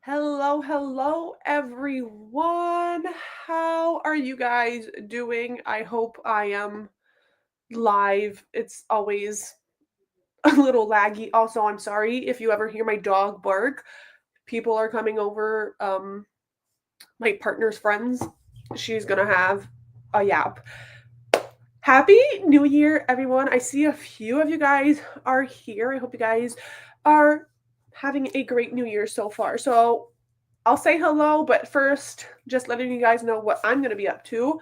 Hello, everyone. How are you guys doing? I hope I am live. It's always a little laggy. Also, I'm sorry if you ever hear my dog bark. People are coming over. My partner's friends. She's gonna have a yap. Happy New Year, everyone. I see a few of you guys are here. I hope you guys are having a great New Year so far. So, I'll say hello, but first, just letting you guys know what I'm going to be up to.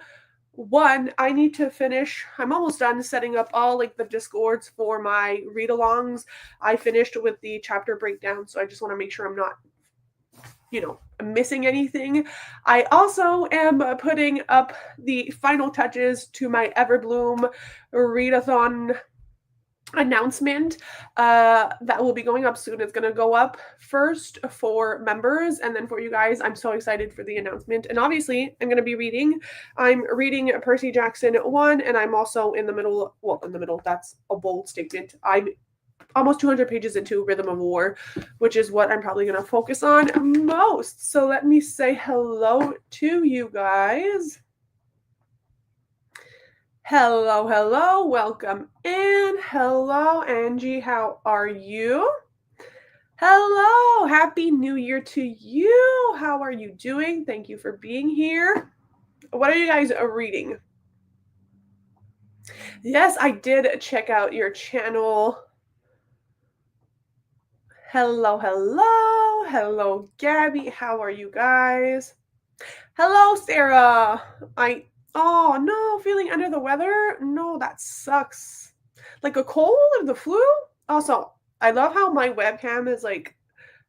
One, I need to finish. I'm almost done setting up all like the discords for my read-alongs. I finished with the chapter breakdown, so I just want to make sure I'm not, missing anything. I also am putting up the final touches to my Everbloom readathon announcement that will be going up soon. It's going to go up first for members and then for you guys. I'm so excited for the announcement. And obviously, I'm reading Percy Jackson 1, and I'm also in the middle, that's a bold statement. I'm almost 200 pages into Rhythm of War, which is what I'm probably going to focus on most. So let me say hello to you guys. Hello, welcome in. Hello, Angie, how are you? Hello, happy new year to you. How are you doing? Thank you for being here. What are you guys reading? Yes, I did check out your channel. Hello, Gabby. How are you guys? Hello, Sarah. Oh no, feeling under the weather? No, that sucks. Like a cold or the flu? Also, I love how my webcam is like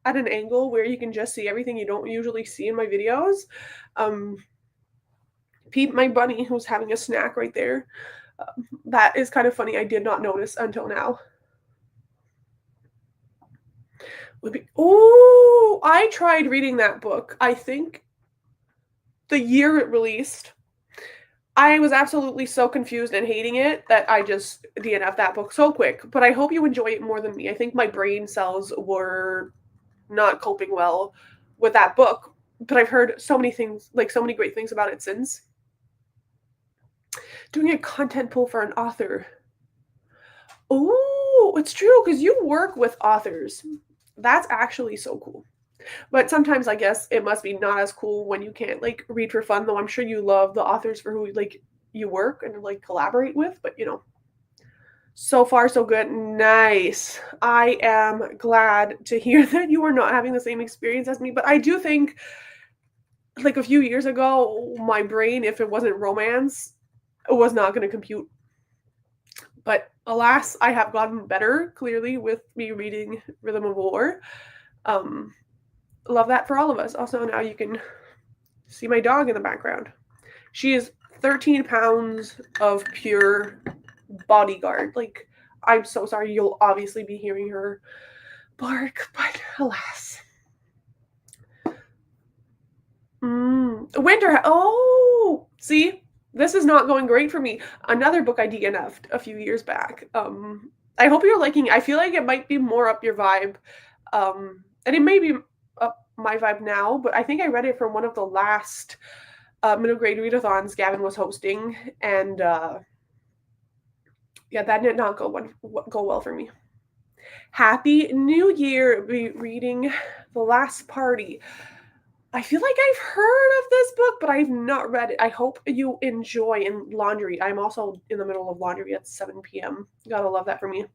at an angle where you can just see everything you don't usually see in my videos. Pete, my bunny, who's having a snack right there. That is kind of funny. I did not notice until now. Oh, I tried reading that book. I think the year it released. I was absolutely so confused and hating it that I just DNF'd that book so quick. But I hope you enjoy it more than me. I think my brain cells were not coping well with that book. But I've heard so many things, like so many great things about it since. Doing a content pull for an author. Oh, it's true because you work with authors. That's actually so cool. But sometimes I guess it must be not as cool when you can't like read for fun, though I'm sure you love the authors for who like you work and like collaborate with, but so far so good. Nice. I am glad to hear that you are not having the same experience as me, but I do think like a few years ago, my brain, if it wasn't romance, it was not going to compute. But alas, I have gotten better clearly with me reading Rhythm of War. Love that for all of us. Also, now you can see my dog in the background. She is 13 pounds of pure bodyguard. Like, I'm so sorry. You'll obviously be hearing her bark, but alas. Winter. Oh, see, this is not going great for me. Another book I DNF'd a few years back. I hope you're liking. I feel like it might be more up your vibe, and it may be up my vibe now. But I think I read it from one of the last middle grade readathons Gavin was hosting, and yeah, that did not go well for me. Happy New Year! Be reading The Last Party. I feel like I've heard of this book, but I've not read it. I hope you enjoy in laundry. I'm also in the middle of laundry at 7 p.m. Gotta love that for me.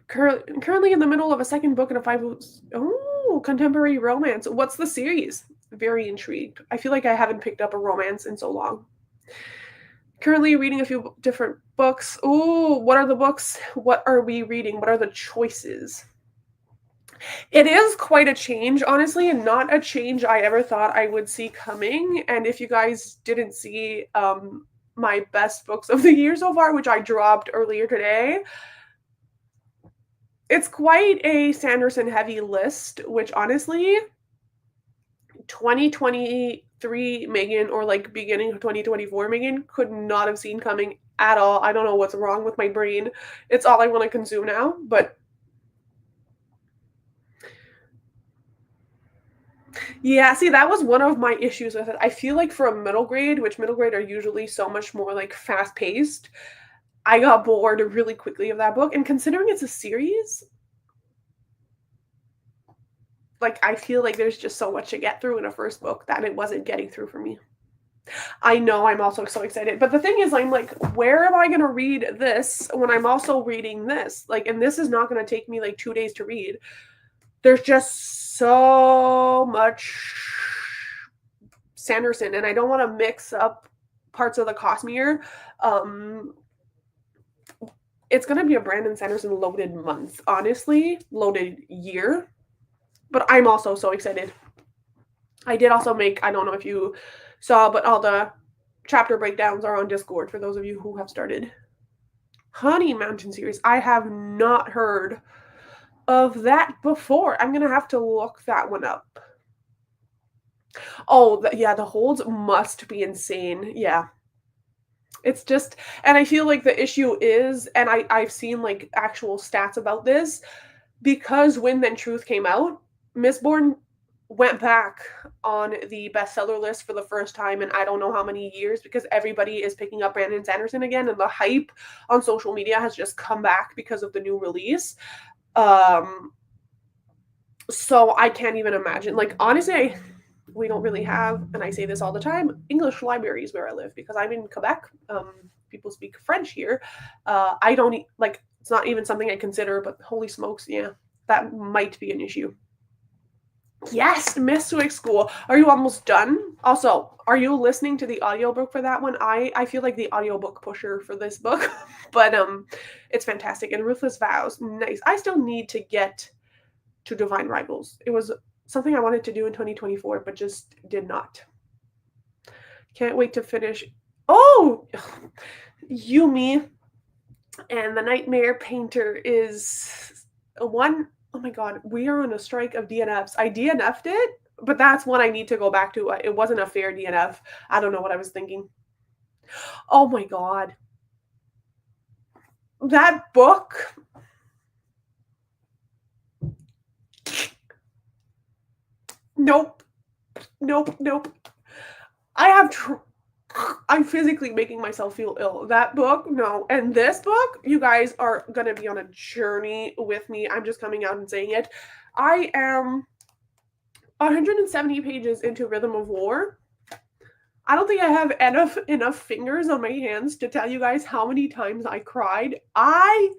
Currently in the middle of a second book in a 5 contemporary romance. What's the series? Very intrigued. I feel like I haven't picked up a romance in so long. Currently reading a few different books. Ooh, what are the books? What are we reading? What are the choices? It is quite a change, honestly, and not a change I ever thought I would see coming. And if you guys didn't see my best books of the year so far, which I dropped earlier today, it's quite a Sanderson heavy list, which honestly, 2023 Megan or like beginning of 2024 Megan could not have seen coming at all. I don't know what's wrong with my brain. It's all I want to consume now, but Yeah, see, that was one of my issues with it. I feel like for a middle grade, which middle grade are usually so much more, like, fast-paced, I got bored really quickly of that book, and considering it's a series, like, I feel like there's just so much to get through in a first book that it wasn't getting through for me. I know, I'm also so excited, but the thing is, I'm like, where am I gonna read this when I'm also reading this? Like, and this is not gonna take me, like, 2 days to read. There's just so much Sanderson, and I don't wanna mix up parts of the Cosmere. Um, it's gonna be a Brandon Sanderson loaded month, honestly, loaded year, but I'm also so excited. I did also make, I don't know if you saw, but all the chapter breakdowns are on Discord for those of you who have started. Honey Mountain series. I have not heard of that before. I'm gonna have to look that one up. Oh, yeah, the holds must be insane. Yeah. It's just, and I feel like the issue is, and I've seen like actual stats about this, because When Then Truth came out, Mistborn went back on the bestseller list for the first time in I don't know how many years because everybody is picking up Brandon Sanderson again, and the hype on social media has just come back because of the new release. Um, so I can't even imagine. Like, honestly, we don't really have, and I say this all the time, English libraries where I live because I'm in Quebec. People speak French here. I don't like. It's not even something I consider, but holy smokes, yeah, that might be an issue. Yes, Mystery School. Are you almost done? Also, are you listening to the audiobook for that one? I feel like the audiobook pusher for this book, but it's fantastic. And Ruthless Vows, nice. I still need to get to Divine Rivals. It was something I wanted to do in 2024, but just did not. Can't wait to finish. Oh, Yumi and the Nightmare Painter is one. Oh my god, we are on a strike of DNFs. I DNF'd it, but that's one I need to go back to. It wasn't a fair DNF. I don't know what I was thinking. Oh my god. That book. Nope. Nope. Nope. I have I'm physically making myself feel ill. That book, no. And this book, you guys are going to be on a journey with me. I'm just coming out and saying it. I am 170 pages into Rhythm of War. I don't think I have enough fingers on my hands to tell you guys how many times I cried. I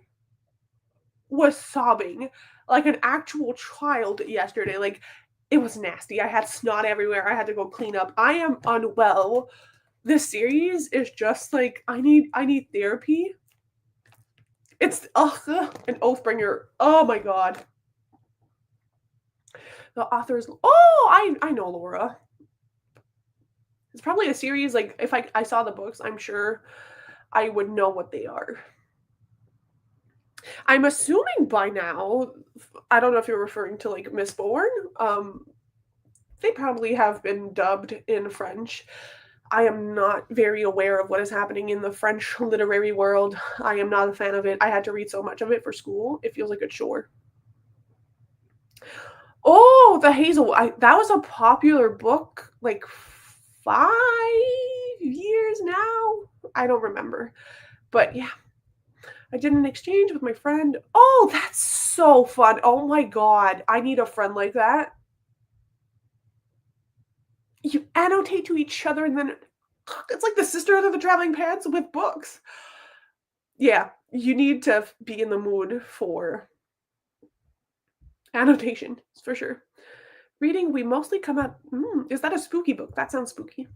was sobbing like an actual child yesterday. Like, it was nasty. I had snot everywhere. I had to go clean up. I am unwell. This series is just like I need therapy. It's an Oathbringer. Oh my god. The authors. Oh, I know Laura. It's probably a series like if I saw the books, I'm sure I would know what they are. I'm assuming by now, I don't know if you're referring to like Mistborn. They probably have been dubbed in French. I am not very aware of what is happening in the French literary world. I am not a fan of it. I had to read so much of it for school. It feels like a chore. Oh, the Hazel. That was a popular book like 5 years now. I don't remember. But yeah, I did an exchange with my friend. Oh, that's so fun. Oh my god. I need a friend like that. You annotate to each other and then it's like the Sisterhood of the Traveling Pants with books. Yeah, you need to be in the mood for annotation, for sure. Reading, we mostly come out. Is that a spooky book? That sounds spooky.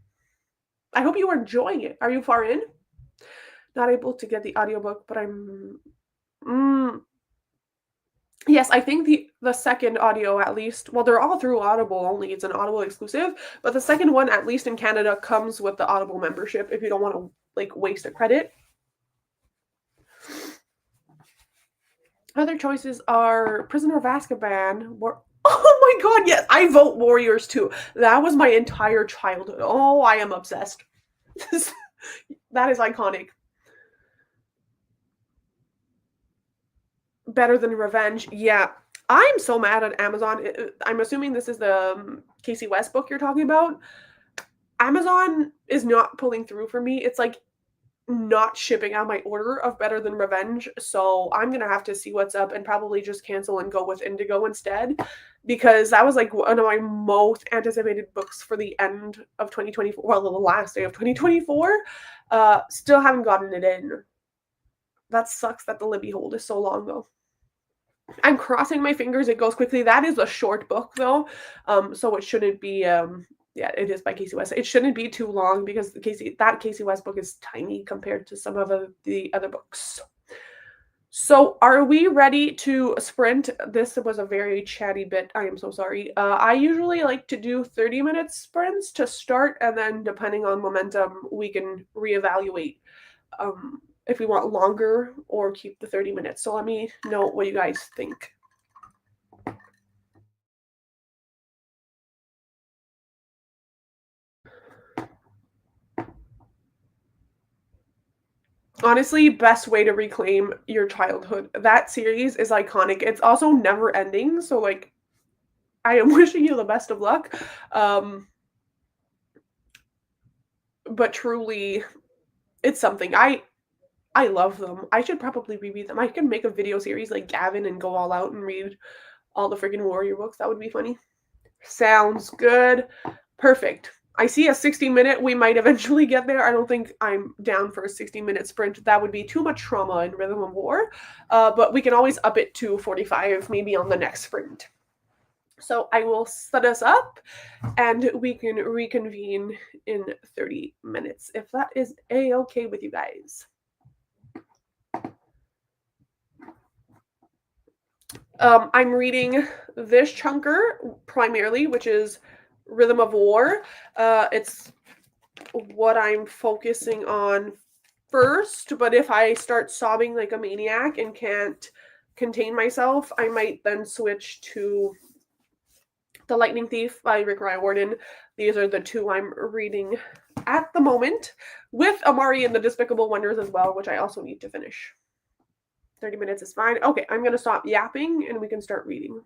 I hope you are enjoying it. Are you far in? Not able to get the audiobook, but I'm. Mm, yes, I think the second audio at least. Well, they're all through Audible only. It's an Audible exclusive, but the second one, at least in Canada, comes with the Audible membership. If you don't want to like waste a credit. Other choices are Prisoner of Azkaban. Oh my god, yes, I vote Warriors too. That was my entire childhood. Oh, I am obsessed. That is iconic. Better than Revenge. Yeah, I'm so mad at Amazon. I'm assuming this is the Casey West book you're talking about. Amazon is not pulling through for me. It's like not shipping out my order of Better Than Revenge. So I'm gonna have to see what's up and probably just cancel and go with Indigo instead. Because that was like one of my most anticipated books for the end of 2024. Well, the last day of 2024. Still haven't gotten it in. That sucks that the Libby hold is so long though. I'm crossing my fingers it goes quickly. That is a short book though. So it shouldn't be yeah, it is by Casey West. It shouldn't be too long because Casey West book is tiny compared to some of the other books. So are we ready to sprint? This was a very chatty bit. I am so sorry. I usually like to do 30-minute sprints to start, and then depending on momentum, we can reevaluate if we want longer or keep the 30 minutes. So let me know what you guys think. Honestly, best way to reclaim your childhood. That series is iconic. It's also never ending, so like I am wishing you the best of luck. Um, but truly, it's something. I love them. I should probably reread them. I can make a video series like Gavin and go all out and read all the freaking warrior books. That would be funny. Sounds good. Perfect. I see a 60-minute. We might eventually get there. I don't think I'm down for a 60-minute sprint. That would be too much trauma in Rhythm of War. But we can always up it to 45 maybe on the next sprint. So I will set us up and we can reconvene in 30 minutes if that is a-okay with you guys. I'm reading this chunker primarily, which is Rhythm of War. It's what I'm focusing on first, but if I start sobbing like a maniac and can't contain myself, I might then switch to The Lightning Thief by Rick Riordan. These are the two I'm reading at the moment, with Amari and the Despicable Wonders as well, which I also need to finish. 30 minutes is fine. Okay, I'm going to stop yapping and we can start reading.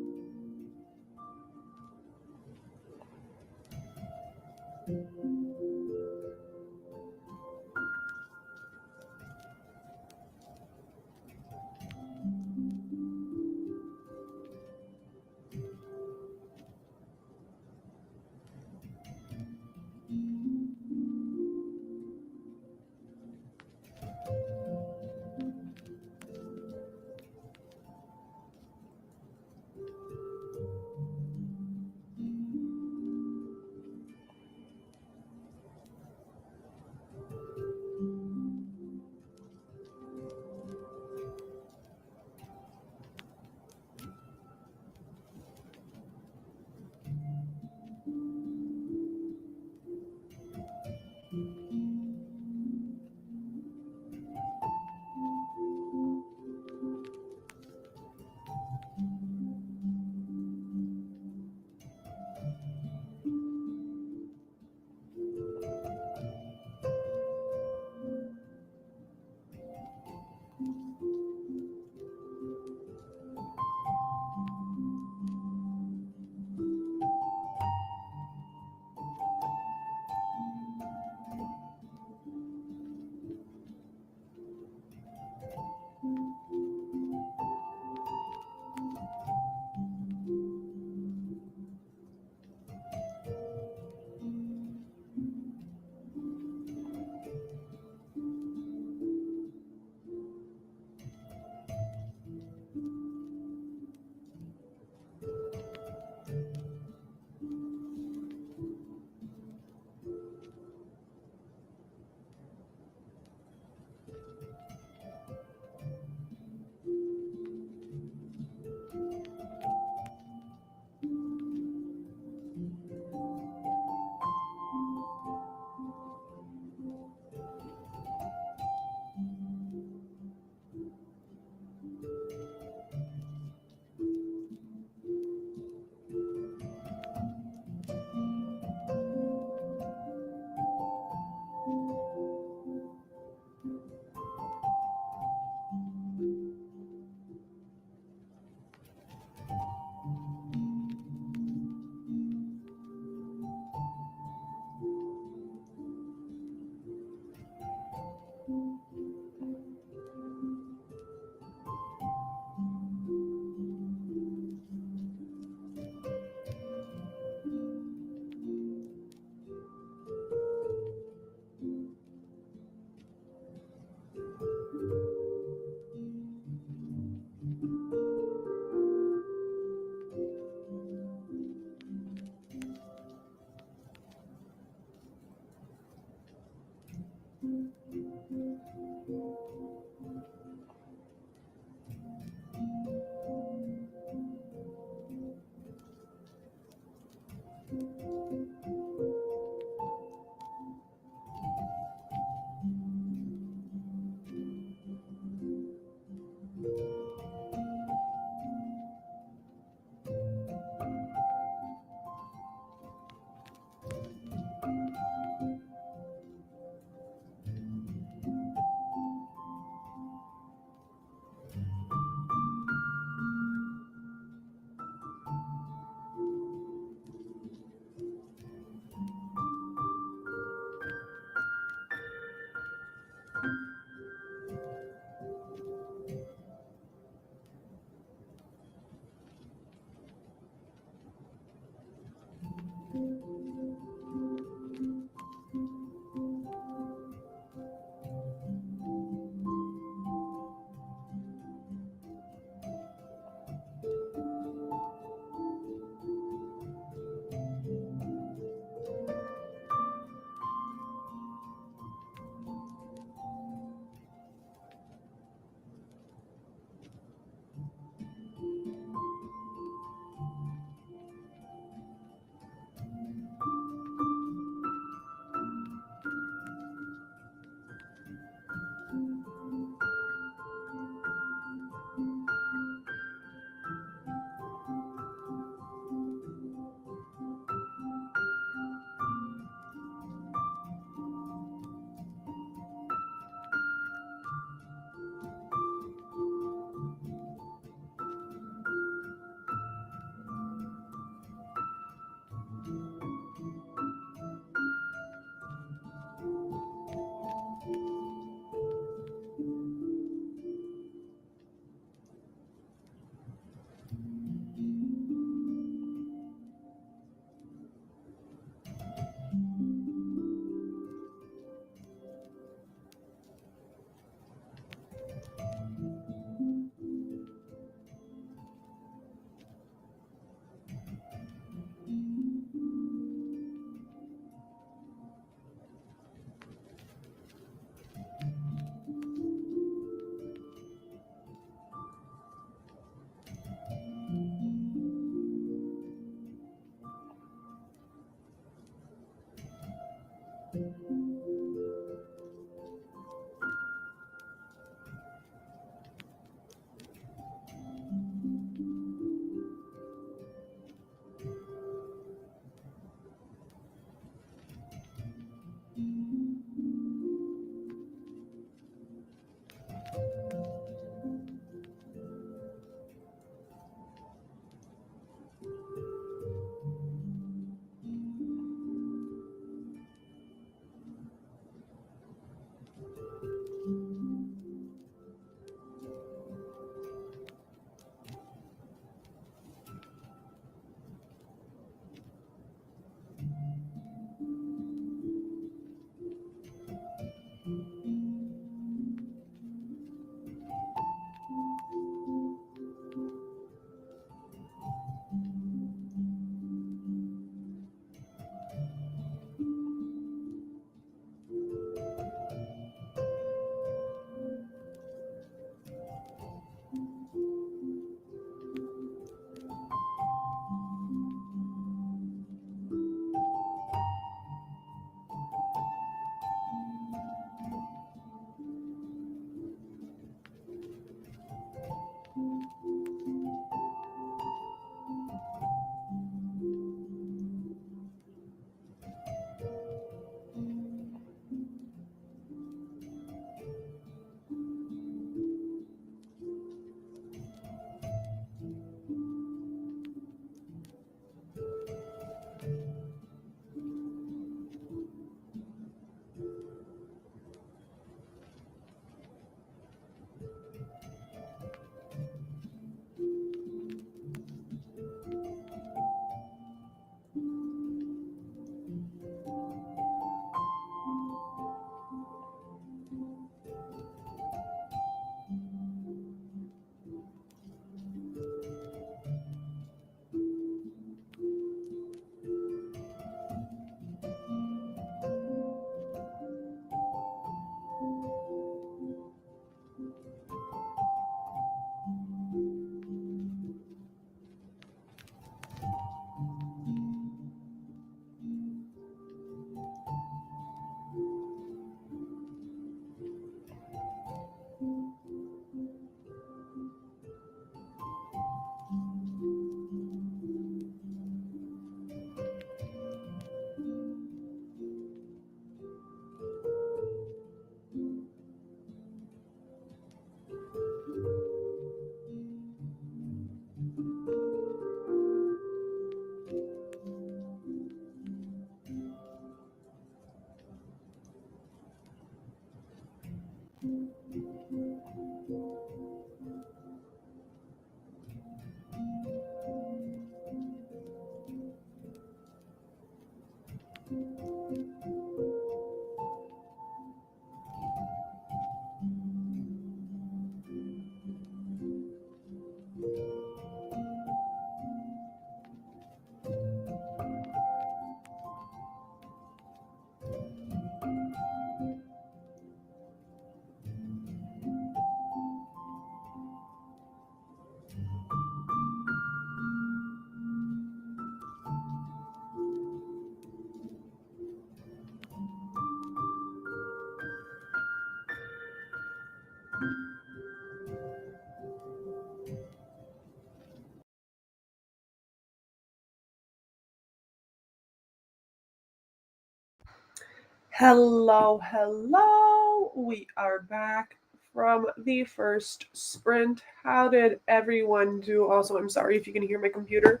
Hello, hello. We are back from the first sprint. How did everyone do? Also, I'm sorry if you can hear my computer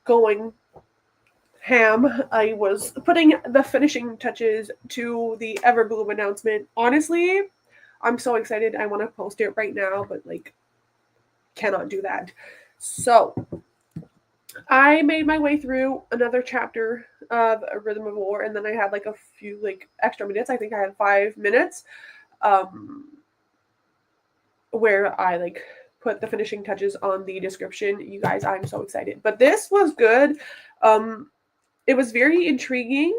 going ham. I was putting the finishing touches to the Everbloom announcement. Honestly, I'm so excited. I want to post it right now, but like cannot do that. So, I made my way through another chapter of A Rhythm of War, and then I had like a few like extra minutes. I think I had 5 minutes, um, where I like put the finishing touches on the description. You guys, I'm so excited. But this was good. Um, it was very intriguing,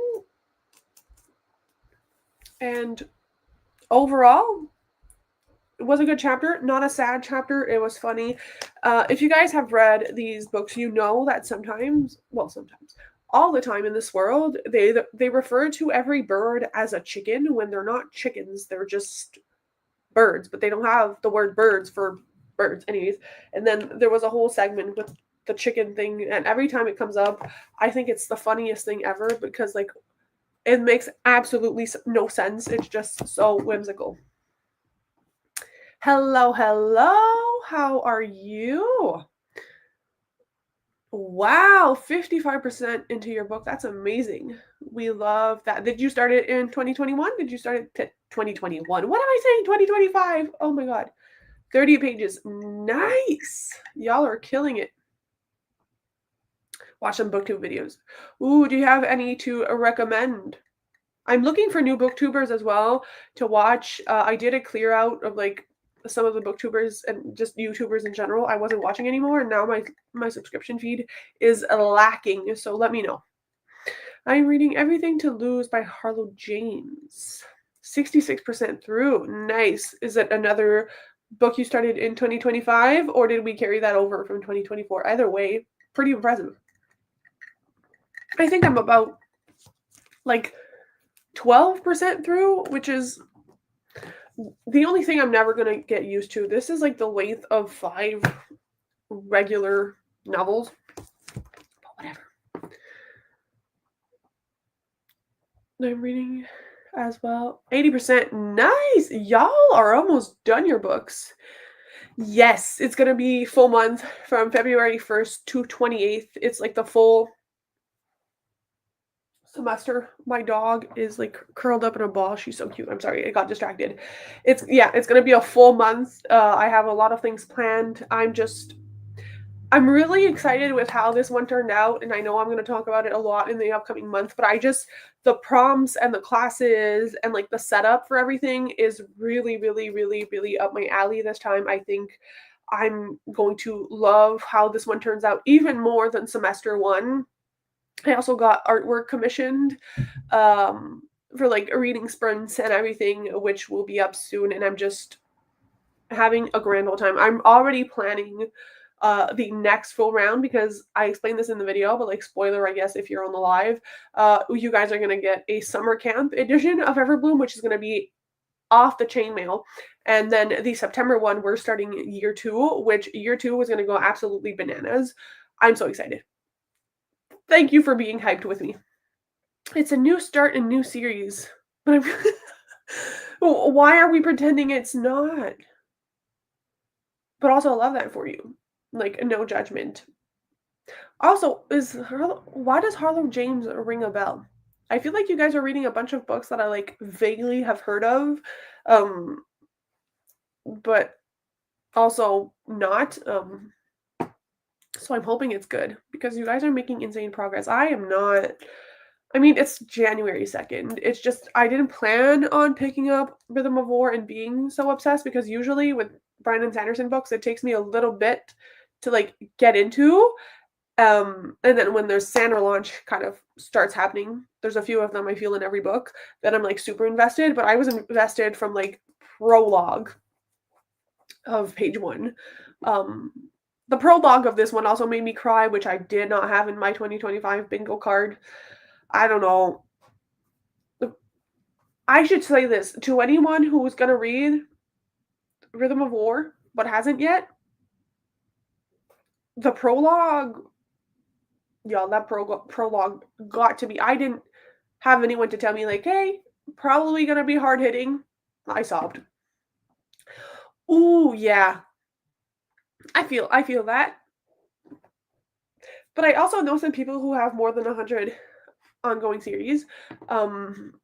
and overall, it was a good chapter. Not a sad chapter. It was funny. If you guys have read these books, you know that sometimes, all the time in this world, they refer to every bird as a chicken when they're not chickens. They're just birds, but they don't have the word birds for birds, anyways. And then there was a whole segment with the chicken thing, and every time it comes up, I think it's the funniest thing ever because like it makes absolutely no sense. It's just so whimsical. Hello, hello. How are you? Wow, 55% into your book. That's amazing. We love that. Did you start it in 2021? Did you start it 2021? What am I saying? 2025. Oh my god. 30 pages. Nice. Y'all are killing it. Watch some booktube videos. Ooh, do you have any to recommend? I'm looking for new booktubers as well to watch. I did a clear out of like some of the booktubers and just YouTubers in general. I wasn't watching anymore, and now my subscription feed is lacking. So let me know. I'm reading Everything to Lose by Harlow James. 66% through. Nice. Is it another book you started in 2025, or did we carry that over from 2024? Either way, pretty impressive. I think I'm about like 12% through, which is the only thing I'm never gonna get used to. This is like the length of 5 regular novels. But whatever. I'm reading as well. 80%. Nice. Y'all are almost done your books. Yes, it's gonna be full month from February 1st to 28th. It's like the full semester. My dog is like curled up in a ball. She's so cute. I'm sorry, I got distracted. It's gonna be a full month. I have a lot of things planned. I'm really excited with how this one turned out, and I know I'm going to talk about it a lot in the upcoming month, but the prompts and the classes and like the setup for everything is really, really, really, really up my alley this time. I think I'm going to love how this one turns out even more than semester one. I also got artwork commissioned for like reading sprints and everything, which will be up soon, and I'm just having a grand old time. I'm already planning the next full round because I explained this in the video, but like spoiler, I guess, if you're on the live, you guys are gonna get a summer camp edition of Everbloom, which is gonna be off the chainmail. And then the September one, we're starting year two, which year two is gonna go absolutely bananas. I'm so excited. Thank you for being hyped with me. It's a new start and new series. But I'm why are we pretending it's not? But also I love that for you. Like no judgment. Also, why does Harlow James ring a bell? I feel like you guys are reading a bunch of books that I like vaguely have heard of, um, but also not. So I'm hoping it's good because you guys are making insane progress. I am not. I mean, it's January 2nd. It's just I didn't plan on picking up Rhythm of War and being so obsessed because usually with Brandon Sanderson books, it takes me a little bit to, like, get into, and then when their Santa launch kind of starts happening, there's a few of them I feel in every book that I'm, like, super invested, but I was invested from, like, prologue of page 1. Um, the prologue of this one also made me cry, which I did not have in my 2025 bingo card. I don't know. I should say this to anyone who's gonna read Rhythm of War but hasn't yet. The prologue, y'all, that prologue got to me. I didn't have anyone to tell me like, "Hey, probably gonna be hard hitting." I sobbed. Ooh, yeah, I feel that. But I also know some people who have more than 100 ongoing series. Um,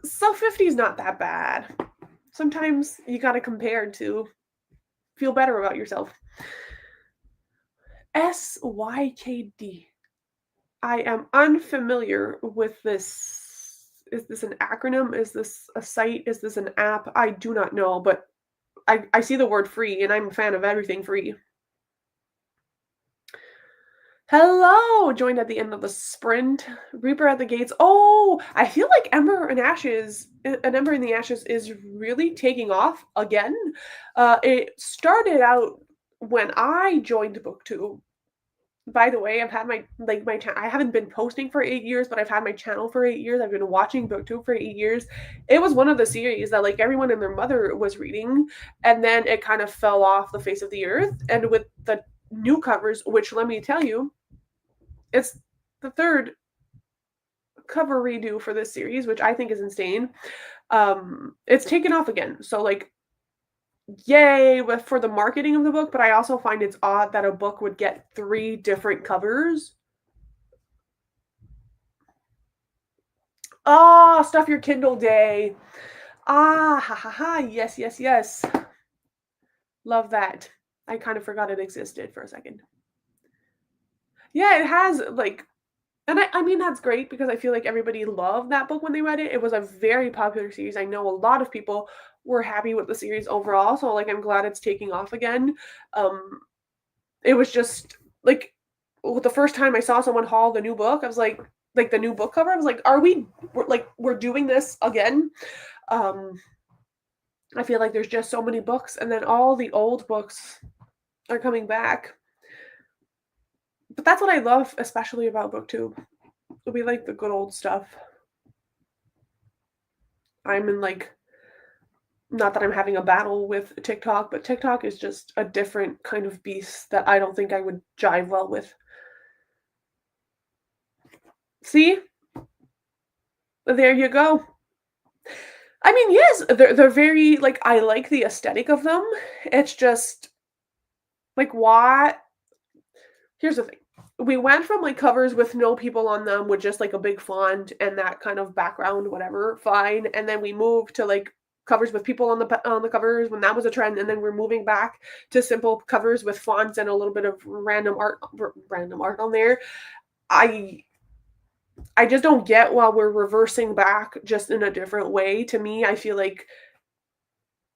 so 50 is not that bad. Sometimes you gotta compare to feel better about yourself. SYKD. I am unfamiliar with this. Is this an acronym? Is this a site? Is this an app? I do not know, but I see the word free and I'm a fan of everything free. Hello! Joined at the end of the sprint. Reaper at the gates. Oh, I feel like An Ember in the Ashes is really taking off again. It started out when I joined BookTube. By the way, I've had I haven't been posting for 8 years, but I've had my channel for 8 years. I've been watching BookTube for 8 years. It was one of the series that, like, everyone and their mother was reading, and then it kind of fell off the face of the earth, and with the new covers, which let me tell you, it's the 3rd cover redo for this series, which I think is insane. It's taken off again. So, like, yay for the marketing of the book, but I also find it's odd that a book would get 3 different covers. Ah, stuff your Kindle day. Ah, ha ha ha. Yes, yes, yes. Love that. I kind of forgot it existed for a second. Yeah, it has, like, and I mean, that's great because I feel like everybody loved that book when they read it. It was a very popular series. I know a lot of people were happy with the series overall, so, like, I'm glad it's taking off again. Um, it was just, like, the first time I saw someone haul the new book, I was like, the new book cover, I was like, "Are we're doing this again?" Um, I feel like there's just so many books, and then all the old books are coming back. But that's what I love, especially about BookTube. We like the good old stuff. I'm in, like, not that I'm having a battle with TikTok, but TikTok is just a different kind of beast that I don't think I would jive well with. See? There you go. I mean, yes, they're very, like, I like the aesthetic of them. It's just like, why here's the thing. We went from, like, covers with no people on them with just, like, a big font and that kind of background, whatever, fine, and then we moved to, like, covers with people on the covers when that was a trend, and then we're moving back to simple covers with fonts and a little bit of random art on there. I I just don't get why we're reversing back just in a different way. To me, I feel like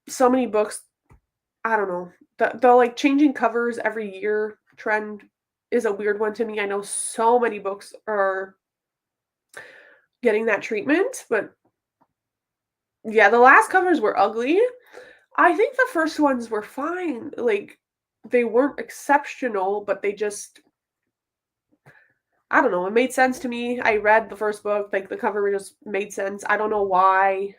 so many books, I don't know, the, like, changing covers every year trend is a weird one to me. I know so many books are getting that treatment, but yeah, the last covers were ugly. I think the first ones were fine. Like, they weren't exceptional, but they just, I don't know, it made sense to me. I read the first book, like, the cover just made sense. I don't know why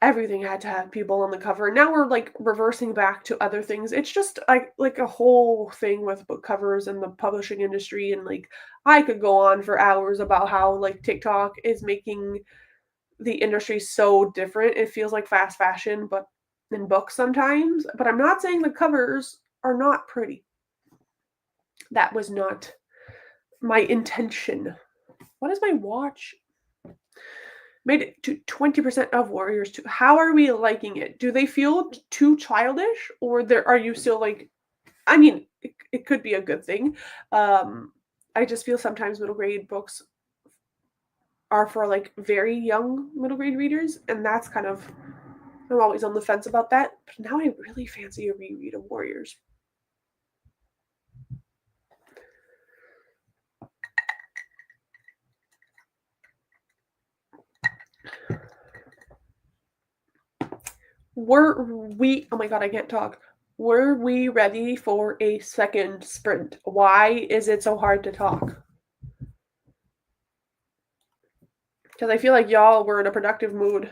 everything had to have people on the cover. Now we're, like, reversing back to other things. It's just, like a whole thing with book covers and the publishing industry, and, like, I could go on for hours about how, like, TikTok is making the industry so different. It feels like fast fashion, but in books sometimes. But I'm not saying the covers are not pretty. That was not my intention. What is my watch? Made it to 20% of Warriors 2. How are we liking it? Do they feel too childish, or are you still like, I mean, it could be a good thing. Um I just feel sometimes middle grade books are for like very young middle grade readers, and that's kind of I'm always on the fence about that. But now I really fancy a reread of Warriors. Were we oh my god, I can't talk. Were we ready for a second sprint? Why is it so hard to talk? Because I feel like y'all were in a productive mood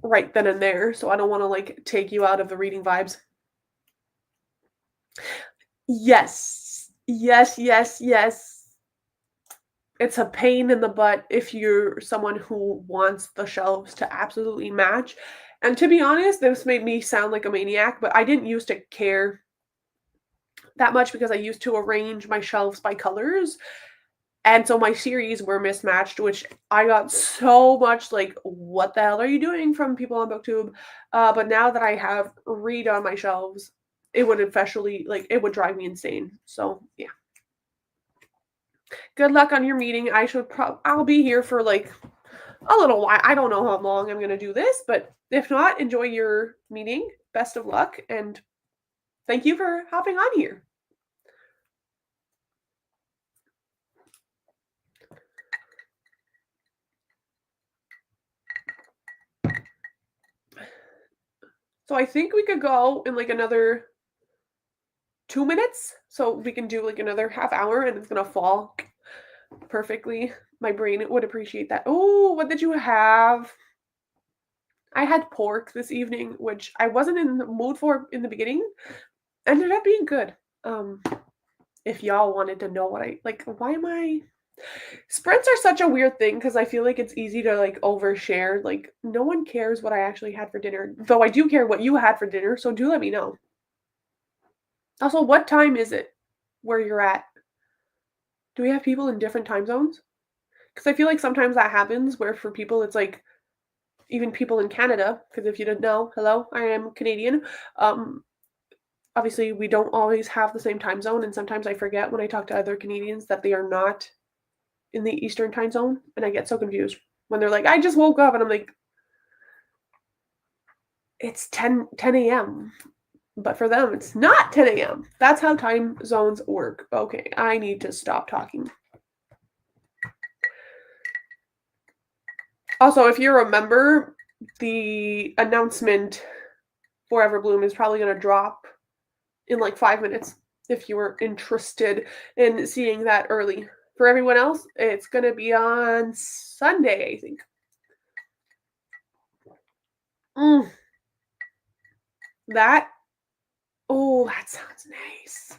right then and there, so I don't want to like take you out of the reading vibes. Yes. Yes, yes, yes. It's a pain in the butt if you're someone who wants the shelves to absolutely match. And to be honest, this made me sound like a maniac, but I didn't used to care that much because I used to arrange my shelves by colors. And so my series were mismatched, which I got so much like, what the hell are you doing from people on BookTube? But now that I have read on my shelves, it would especially like it would drive me insane. So yeah. Good luck on your meeting. I'll be here for like a little while. I don't know how long I'm gonna do this, but if not, enjoy your meeting. Best of luck and thank you for hopping on here. So I think we could go in like another 2 minutes. So we can do like another half hour and it's gonna fall perfectly. My brain would appreciate that. Oh, what did you have? I had pork this evening, which I wasn't in the mood for in the beginning. Ended up being good. Um, if y'all wanted to know what I like, why am I sprints are such a weird thing because I feel like it's easy to like overshare. Like no one cares what I actually had for dinner. Though I do care what you had for dinner, so do let me know. Also, what time is it where you're at? Do we have people in different time zones? Because I feel like sometimes that happens where for people it's like even people in Canada, because if you didn't know, hello, I am Canadian. Um, obviously we don't always have the same time zone, and sometimes I forget when I talk to other Canadians that they are not in the Eastern time zone, and I get so confused when they're like, I just woke up, and I'm like, it's 10 a.m. But for them, it's not 10 a.m. That's how time zones work. Okay, I need to stop talking. Also, if you remember, the announcement for Everbloom is probably going to drop in like 5 minutes if you were interested in seeing that early. For everyone else, it's going to be on Sunday, I think. Mm, that, oh, that sounds nice.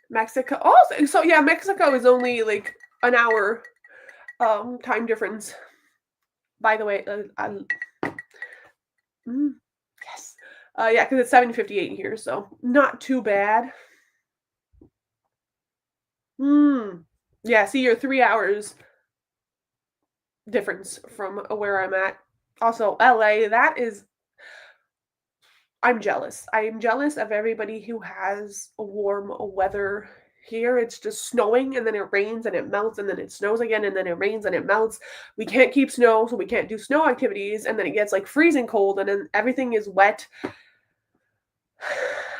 Mexico. Oh, so yeah, Mexico is only like an hour time difference. By the way, mm, yes, yeah, because it's 7:58 here, so not too bad. Yeah, see, you're 3 hours difference from where I'm at. Also, LA, that is I'm jealous. I am jealous of everybody who has warm weather. Here it's just snowing and then it rains and it melts and then it snows again and then it rains and it melts. We can't keep snow, so we can't do snow activities, and then it gets like freezing cold and then everything is wet.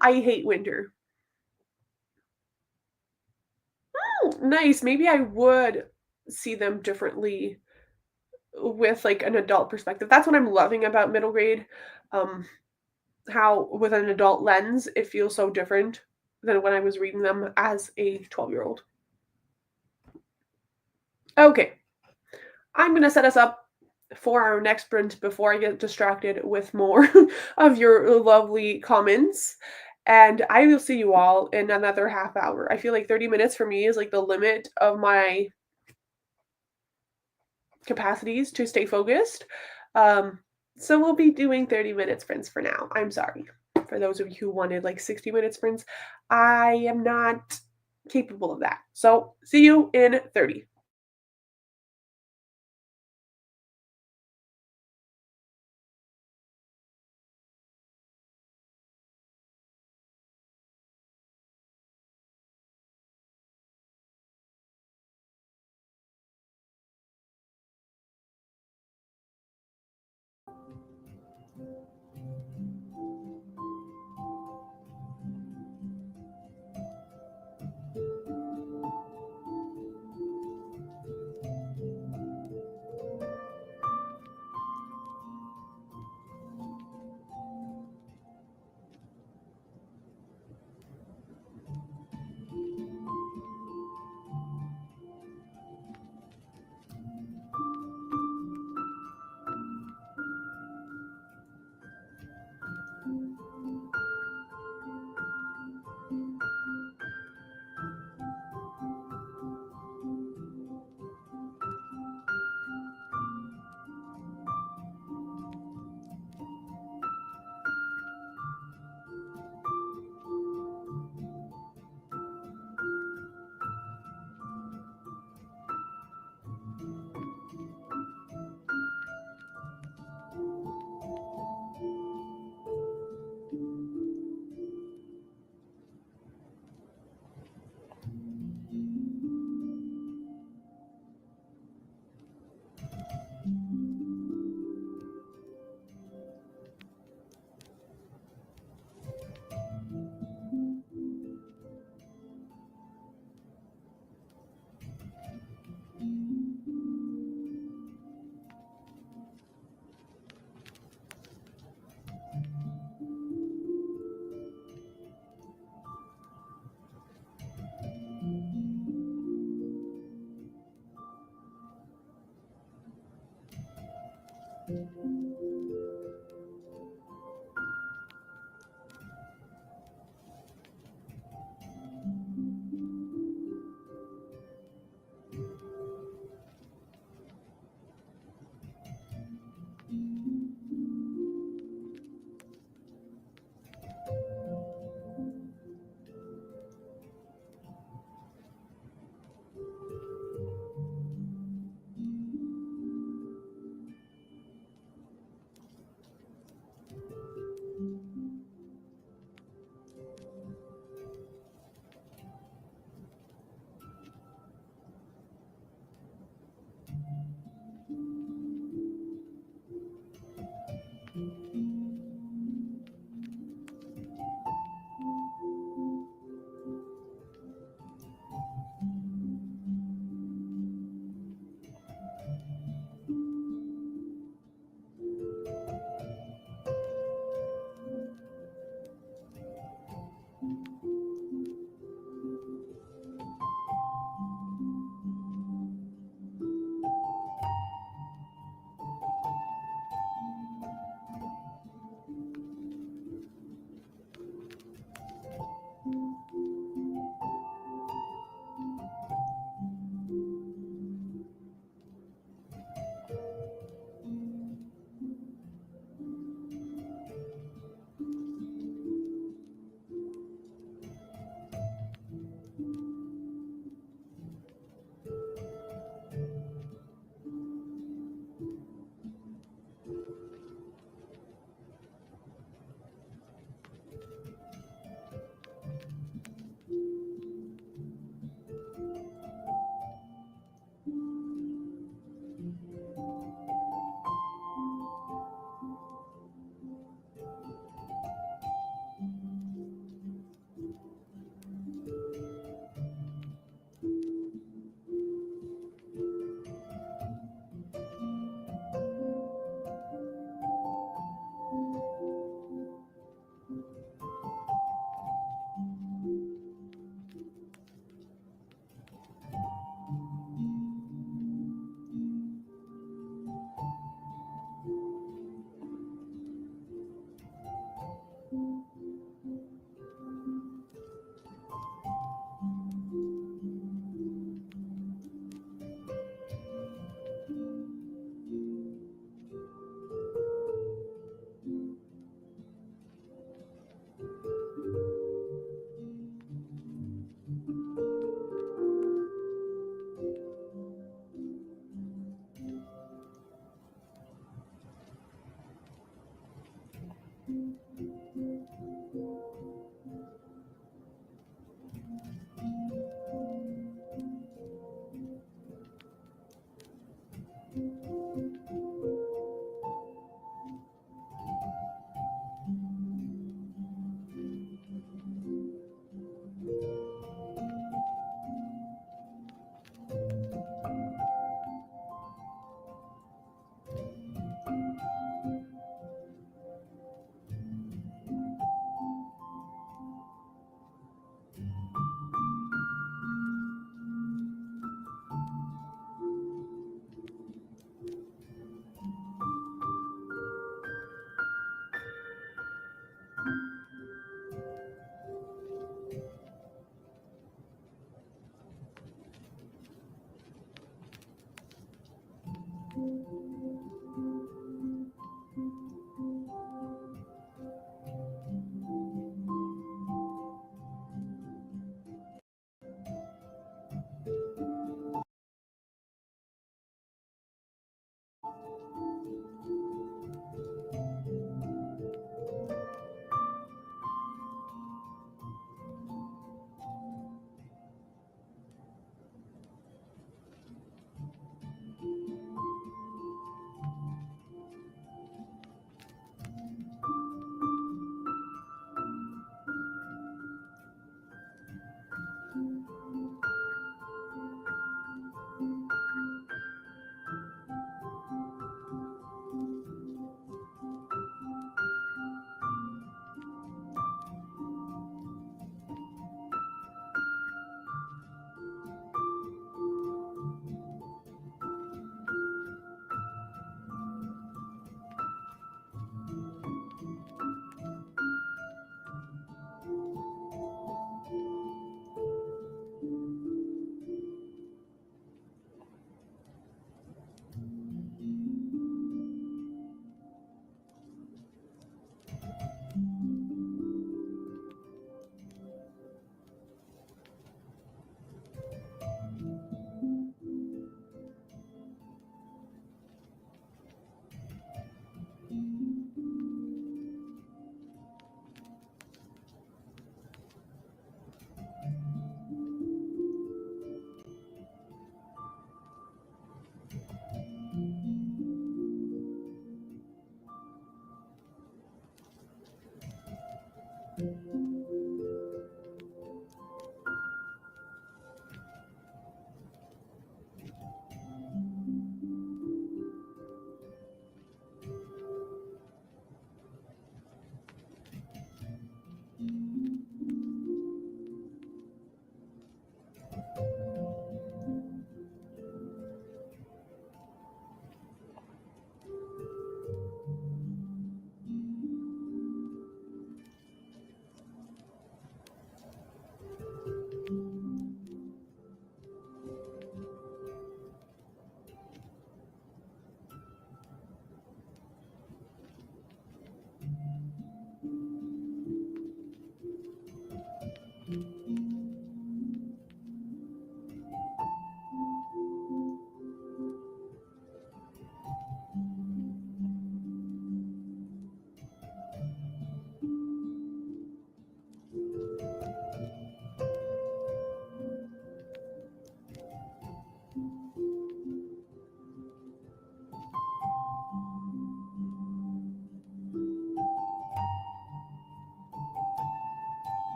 I hate winter. Nice. Maybe I would see them differently with like an adult perspective. That's what I'm loving about middle grade. Um, how with an adult lens it feels so different than when I was reading them as a 12-year-old. Okay, I'm going to set us up for our next sprint before I get distracted with more of your lovely comments. And I will see you all in another half hour. I feel like 30 minutes for me is like the limit of my capacities to stay focused. Um, so we'll be doing 30-minute sprints for now. I'm sorry. For those of you who wanted like 60-minute sprints, I am not capable of that. So see you in 30.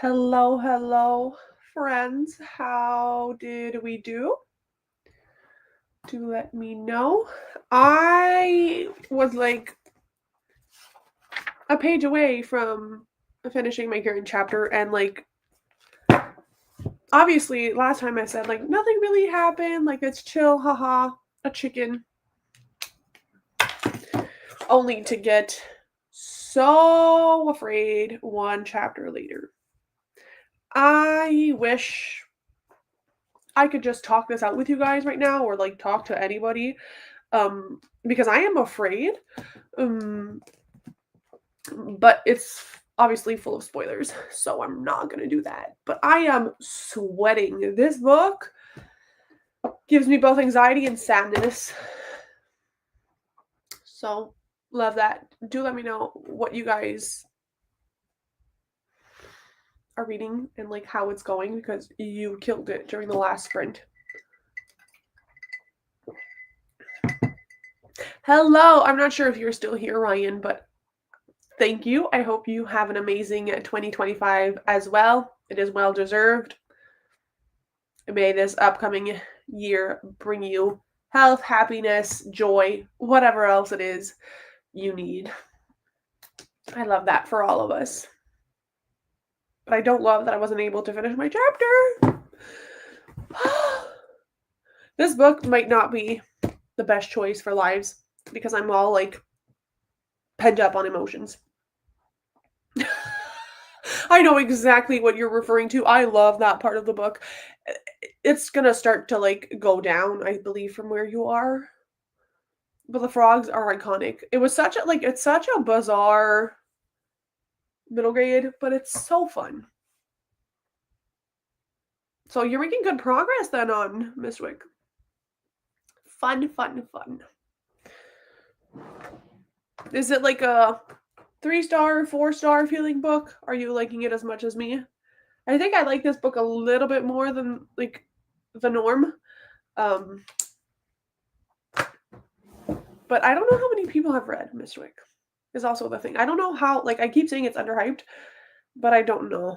Hello, hello, friends. How did we do? Do let me know. I was like a page away from finishing my current chapter, and like, obviously, last time I said, like, nothing really happened, like, it's chill, haha, a chicken, only to get so afraid one chapter later. I wish I could just talk this out with you guys right now, or like talk to anybody, because I am afraid, um, but it's obviously full of spoilers, so I'm not gonna do that. But I am sweating. This book gives me both anxiety and sadness. So, love that. Do let me know what you guys are reading and like how it's going, because you killed it during the last sprint. Hello. I'm not sure if you're still here, Ryan, but thank you. I hope you have an amazing 2025 as well. It is well deserved. May this upcoming year bring you health, happiness, joy, whatever else it is you need. I love that for all of us. But I don't love that I wasn't able to finish my chapter. This book might not be the best choice for lives because I'm all like pent up on emotions. I know exactly what you're referring to. I love that part of the book. It's gonna start to like go down, I believe, from where you are. But the frogs are iconic. It was such a like it's such a bizarre middle grade, but it's so fun. So you're making good progress then on Mistwick. Fun, fun, fun. Is it like a 3-star, 4-star feeling book? Are you liking it as much as me? I think I like this book a little bit more than like the norm. Um, but I don't know how many people have read Mistwick. Is also the thing. I don't know how. Like I keep saying it's underhyped, but I don't know.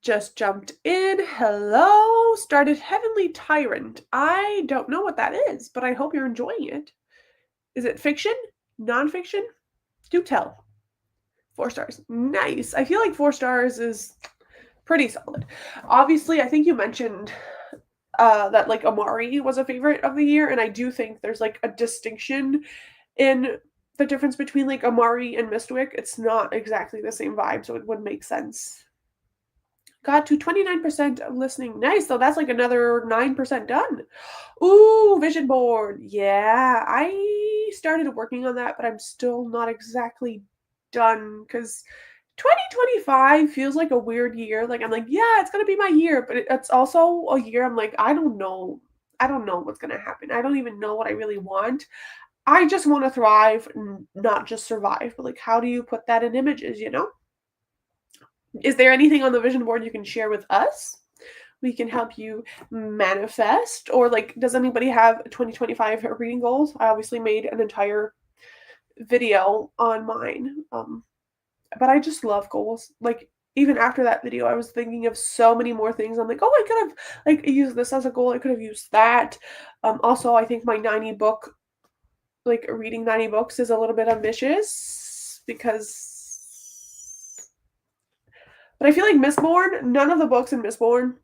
Just jumped in. Hello. Started Heavenly Tyrant. I don't know what that is, but I hope you're enjoying it. Is it fiction? Nonfiction? Do tell. 4 stars. Nice. I feel like 4 stars is pretty solid. Obviously, I think you mentioned that like Amari was a favorite of the year, and I do think there's like a distinction in the difference between like Amari and Mistwick. It's not exactly the same vibe, so it would make sense. Got to 29% of listening. Nice. So that's like another 9% done. Ooh, vision board. Yeah, I started working on that, but I'm still not exactly done because 2025 feels like a weird year. Like I'm like, yeah, it's gonna be my year, but it's also a year I'm like, I don't know. I don't know what's gonna happen. I don't even know what I really want. I just want to thrive, not just survive. But like, how do you put that in images? You know? Is there anything on the vision board you can share with us? We can help you manifest, or like, does anybody have 2025 reading goals? I obviously made an entire video on mine, but I just love goals. Like even after that video, I was thinking of so many more things. I'm like, oh, I could have like used this as a goal. I could have used that. Also, I think my 90 book, like reading 90 books, is a little bit ambitious because. But I feel like Mistborn, none of the books in Mistborn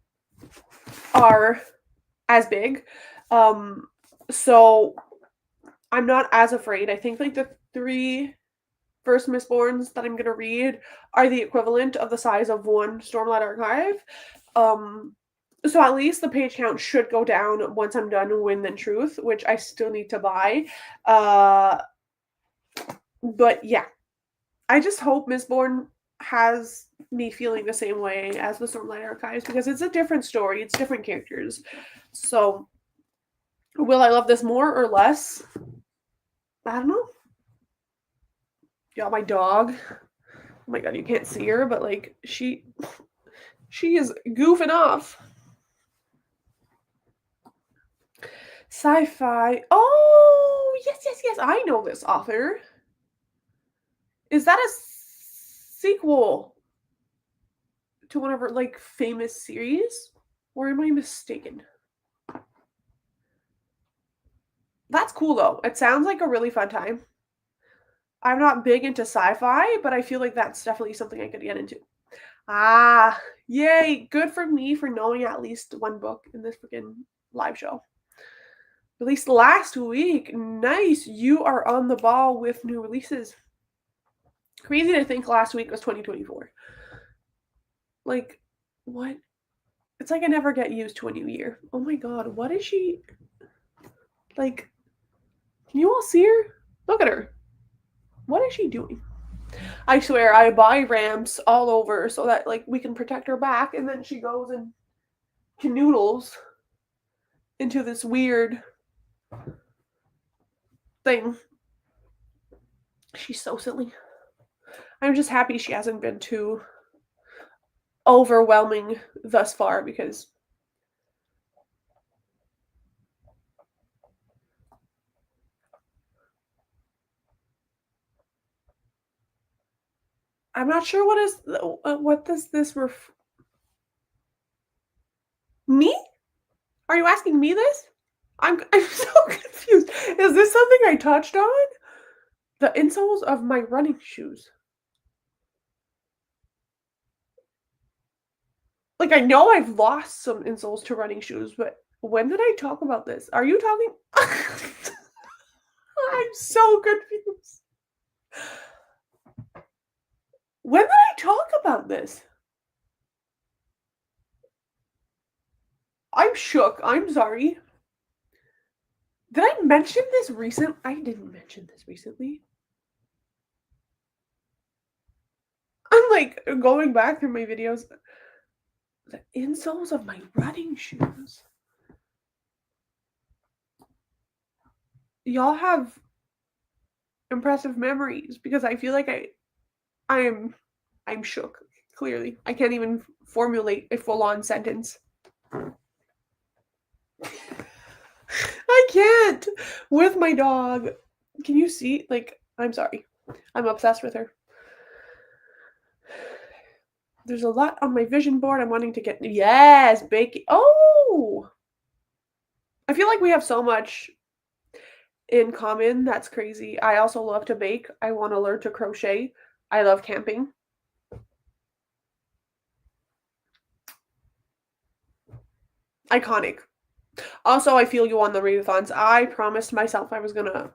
are as big. So I'm not as afraid. I think like the 3 first Mistborns that I'm gonna read are the equivalent of the size of one Stormlight Archive. So at least the page count should go down once I'm done Wind and Truth, which I still need to buy. But yeah, I just hope Mistborn has me feeling the same way as the Stormlight Archives, because it's a different story, it's different characters. So will I love this more or less? I don't know. Y'all, my dog. Oh my god, you can't see her, but like she is goofing off. Sci-fi. Oh, yes, yes, yes. I know this author. Is that a sequel to one of her like famous series, or am I mistaken? That's cool though. It sounds like a really fun time. I'm not big into sci-fi, but I feel like that's definitely something I could get into. Ah, yay! Good for me for knowing at least one book in this freaking live show. Released last week. Nice. You are on the ball with new releases. Crazy to think last week was 2024. Like, what? It's like I never get used to a new year. Oh my god, what is she? Like, can you all see her? Look at her. What is she doing? I swear, I buy ramps all over so that like we can protect her back, and then she goes and canoodles into this weird thing. She's so silly. I'm just happy she hasn't been too overwhelming thus far because I'm not sure what does this me? Are you asking me this? I'm so confused. Is this something I touched on? The insoles of my running shoes. Like I know I've lost some insoles to running shoes, but when did I talk about this? Are you talking? I'm so confused. When did I talk about this? I'm shook. I'm sorry. Did I mention this recent? I didn't mention this recently. I'm like going back through my videos. The insoles of my running shoes. Y'all have impressive memories because I feel like I'm I'm shook. Clearly, I can't even formulate a full-on sentence. I can't with my dog. Can you see? Like, I'm sorry. I'm obsessed with her. There's a lot on my vision board I'm wanting to get. Yes, baking. Oh, I feel like we have so much in common. That's crazy. I also love to bake. I want to learn to crochet. I love camping. Iconic. Also, I feel you on the readathons. I promised myself I was gonna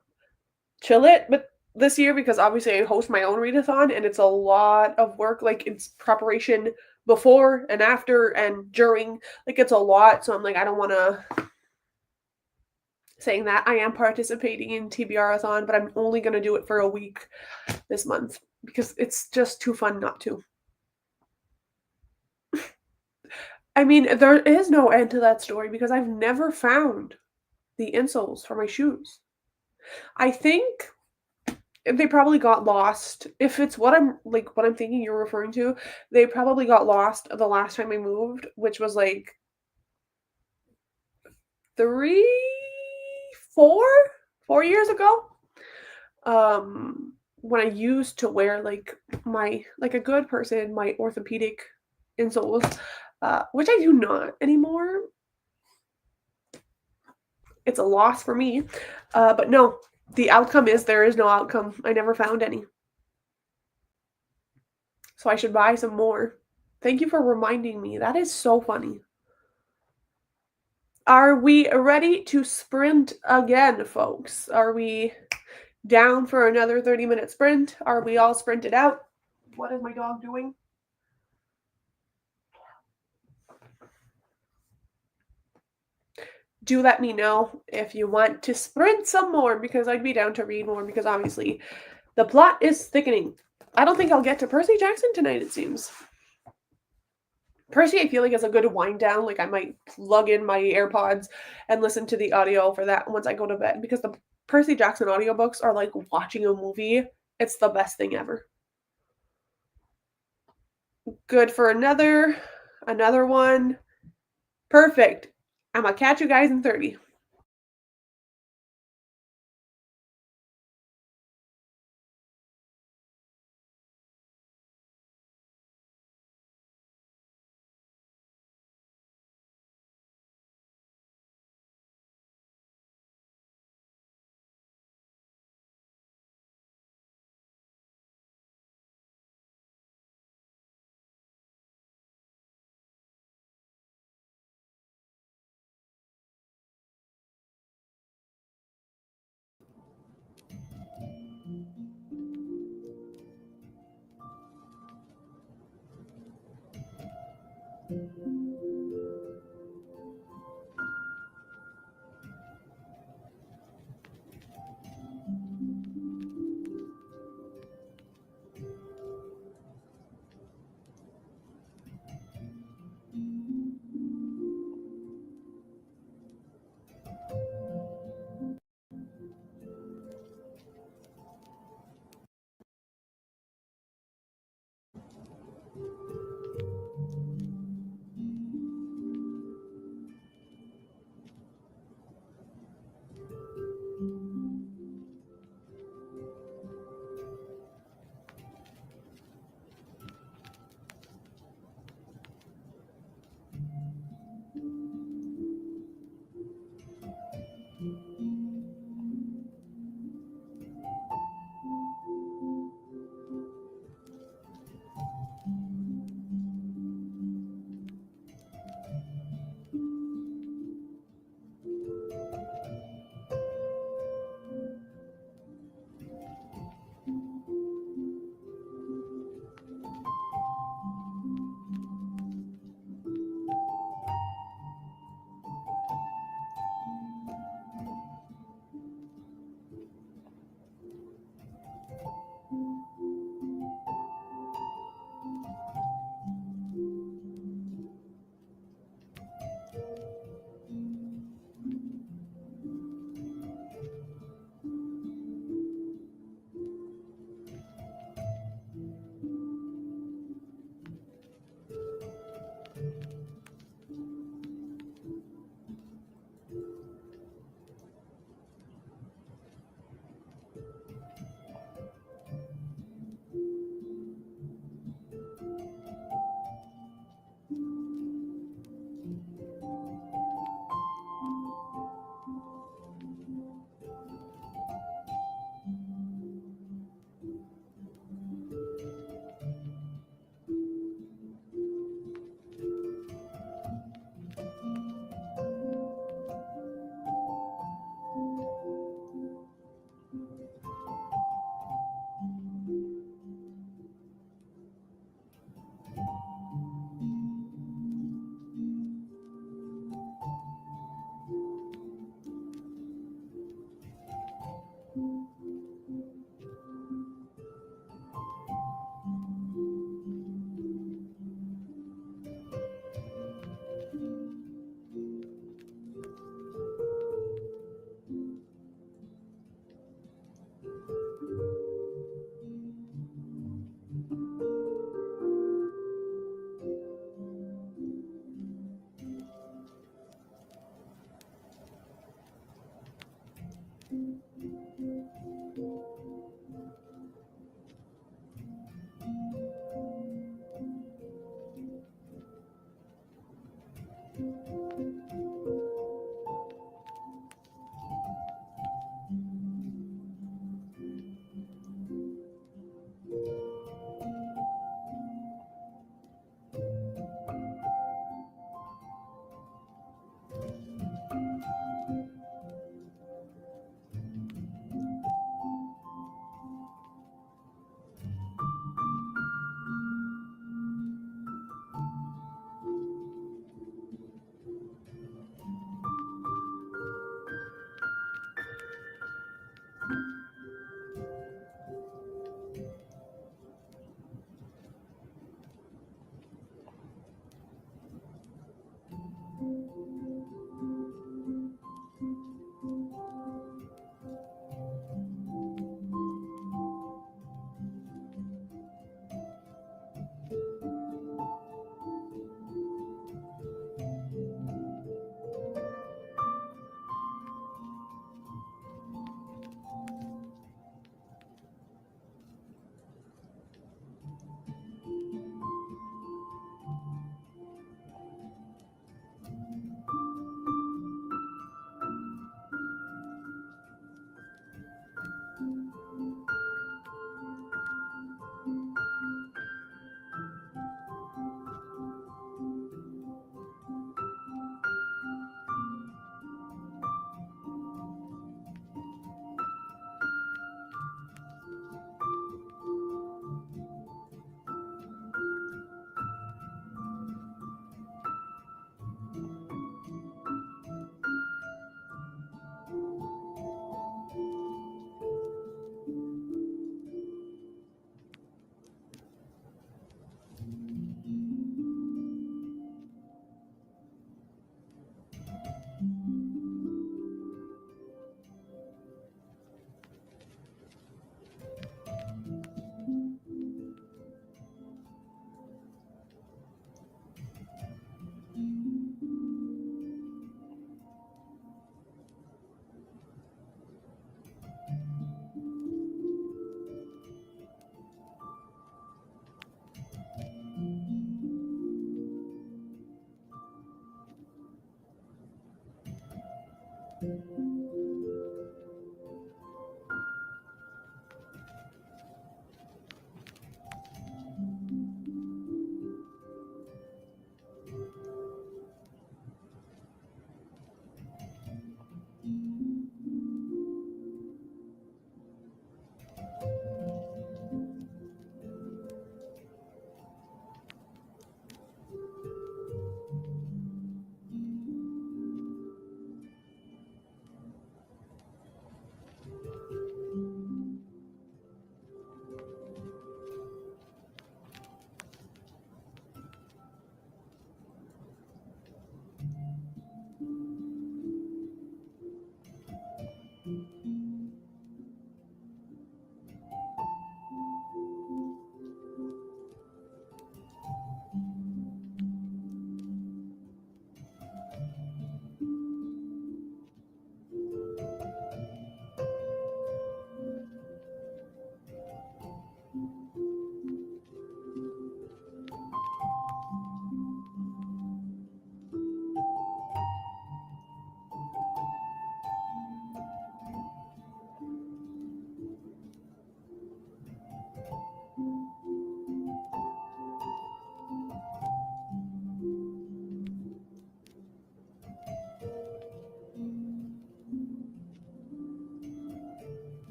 chill it, but this year because obviously I host my own readathon and it's a lot of work. Like it's preparation before and after and during. Like it's a lot. So I'm like, I don't want to saying that I am participating in TBR-a-thon, but I'm only gonna do it for a week this month because it's just too fun not to. I mean, there is no end to that story because I've never found the insoles for my shoes. I think they probably got lost. If it's what I'm thinking you're referring to, they probably got lost the last time I moved, which was like 3, 4, 4 years ago. When I used to wear like a good person, my orthopedic insoles, which I do not anymore. It's a loss for me. But no, the outcome is there is no outcome. I never found any. So I should buy some more. Thank you for reminding me. That is so funny. Are we ready to sprint again, folks? Are we down for another 30-minute sprint? Are we all sprinted out? What is my dog doing? Do let me know if you want to sprint some more because I'd be down to read more because obviously the plot is thickening. I don't think I'll get to Percy Jackson tonight, it seems. Percy, I feel like is a good wind down. Like I might plug in my AirPods and listen to the audio for that once I go to bed because the Percy Jackson audiobooks are like watching a movie. It's the best thing ever. Good for another one. Perfect. I'm gonna catch you guys in 30.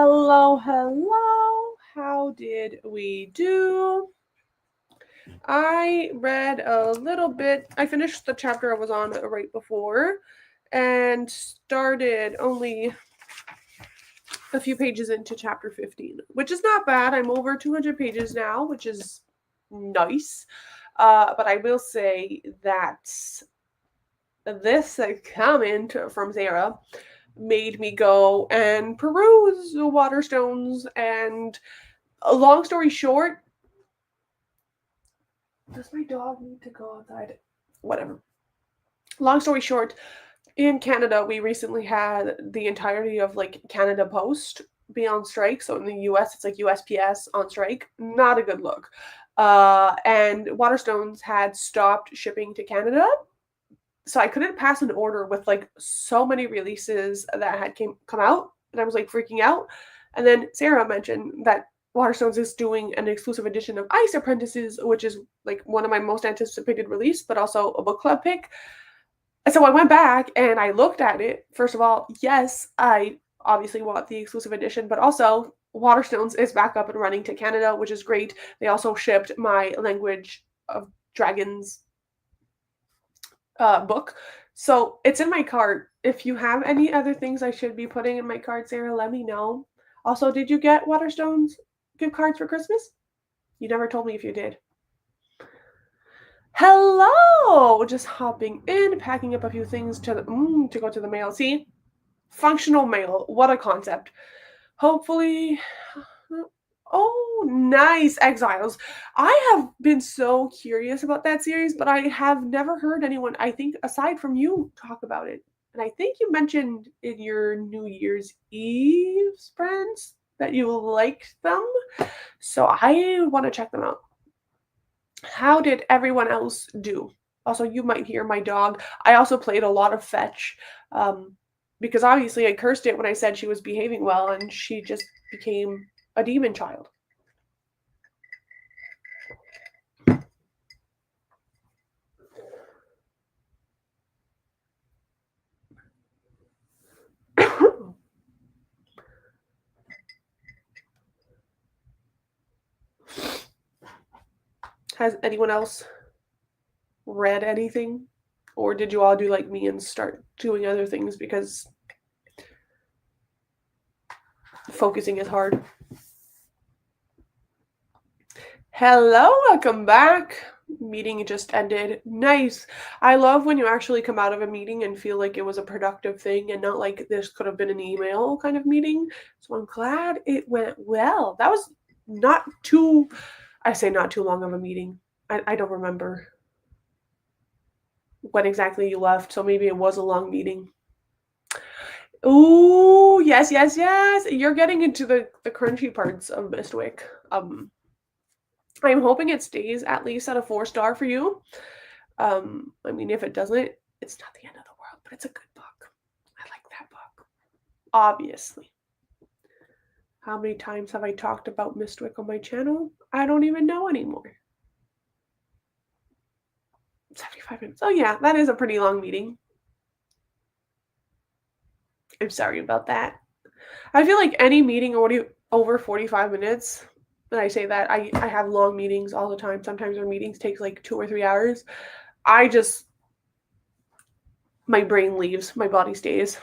Hello, hello. How did we do? I read a little bit. I finished the chapter I was on right before and started only a few pages into chapter 15, which is not bad. I'm over 200 pages now, which is nice. But I will say that this comment from Sarah made me go and peruse the Waterstones. And a long story short, does my dog need to go outside? Whatever. Long story short, in Canada, we recently had the entirety of like Canada Post be on strike. So in the US, it's like USPS on strike. Not a good look. And Waterstones had stopped shipping to Canada. So I couldn't pass an order with like so many releases that had come out, and I was like freaking out. And then Sarah mentioned that Waterstones is doing an exclusive edition of Ice Apprentices, which is like one of my most anticipated release, but also a book club pick. And so I went back and I looked at it. First of all, yes, I obviously want the exclusive edition, but also Waterstones is back up and running to Canada, which is great. They also shipped my Language of Dragons book. So it's in my cart. If you have any other things I should be putting in my cart, Sarah, let me know. Also, did you get Waterstones gift cards for Christmas? You never told me if you did. Hello! Just hopping in, packing up a few things to go to the mail. See? Functional mail. What a concept. Hopefully. Oh, nice. Exiles. I have been so curious about that series, but I have never heard anyone, I think, aside from you, talk about it. And I think you mentioned in your New Year's Eve friends that you liked them. So I want to check them out. How did everyone else do? Also, you might hear my dog. I also played a lot of fetch because obviously I cursed it when I said she was behaving well, and she just became a demon child. Has anyone else read anything? Or did you all do like me and start doing other things because focusing is hard? Hello, welcome back. Meeting just ended. Nice. I love when you actually come out of a meeting and feel like it was a productive thing and not like this could have been an email kind of meeting. So I'm glad it went well. That was not too, I say not too long of a meeting. I don't remember when exactly you left, so maybe it was a long meeting. Ooh, yes, yes, yes. You're getting into the crunchy parts of Mistwick. I'm hoping it stays at least at a 4-star for you. I mean, if it doesn't, it's not the end of the world, but it's a good book. I like that book. Obviously. How many times have I talked about Mistwick on my channel? I don't even know anymore. 75 minutes. Oh yeah, that is a pretty long meeting. I'm sorry about that. I feel like any meeting over 45 minutes, and I say that, I have long meetings all the time. Sometimes our meetings take like 2 or 3 hours. My brain leaves, my body stays.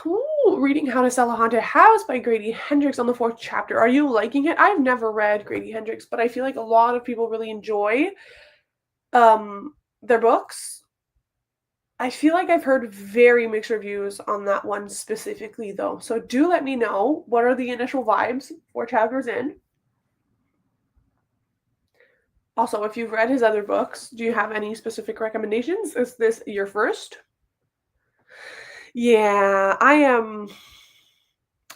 Ooh, reading How to Sell a Haunted House by Grady Hendrix on the 4th chapter. Are you liking it? I've never read Grady Hendrix, but I feel like a lot of people really enjoy their books. I feel like I've heard very mixed reviews on that one specifically, though. So do let me know, what are the initial vibes 4 chapters in? Also, if you've read his other books, do you have any specific recommendations? Is this your first? Yeah, I am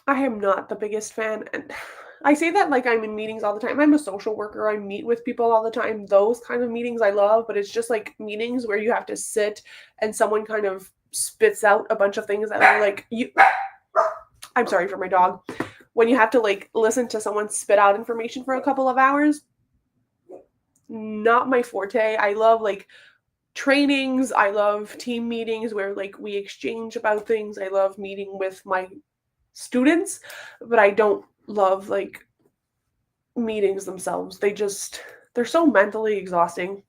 not the biggest fan, and I say that like I'm in meetings all the time. I'm a social worker. I meet with people all the time. Those kind of meetings I love, but it's just like meetings where you have to sit and someone kind of spits out a bunch of things that are like you I'm sorry for my dog. When you have to like listen to someone spit out information for a couple of hours, not my forte. I love like trainings. I love team meetings where like we exchange about things. I love meeting with my students, but I don't love like meetings themselves. They're so mentally exhausting.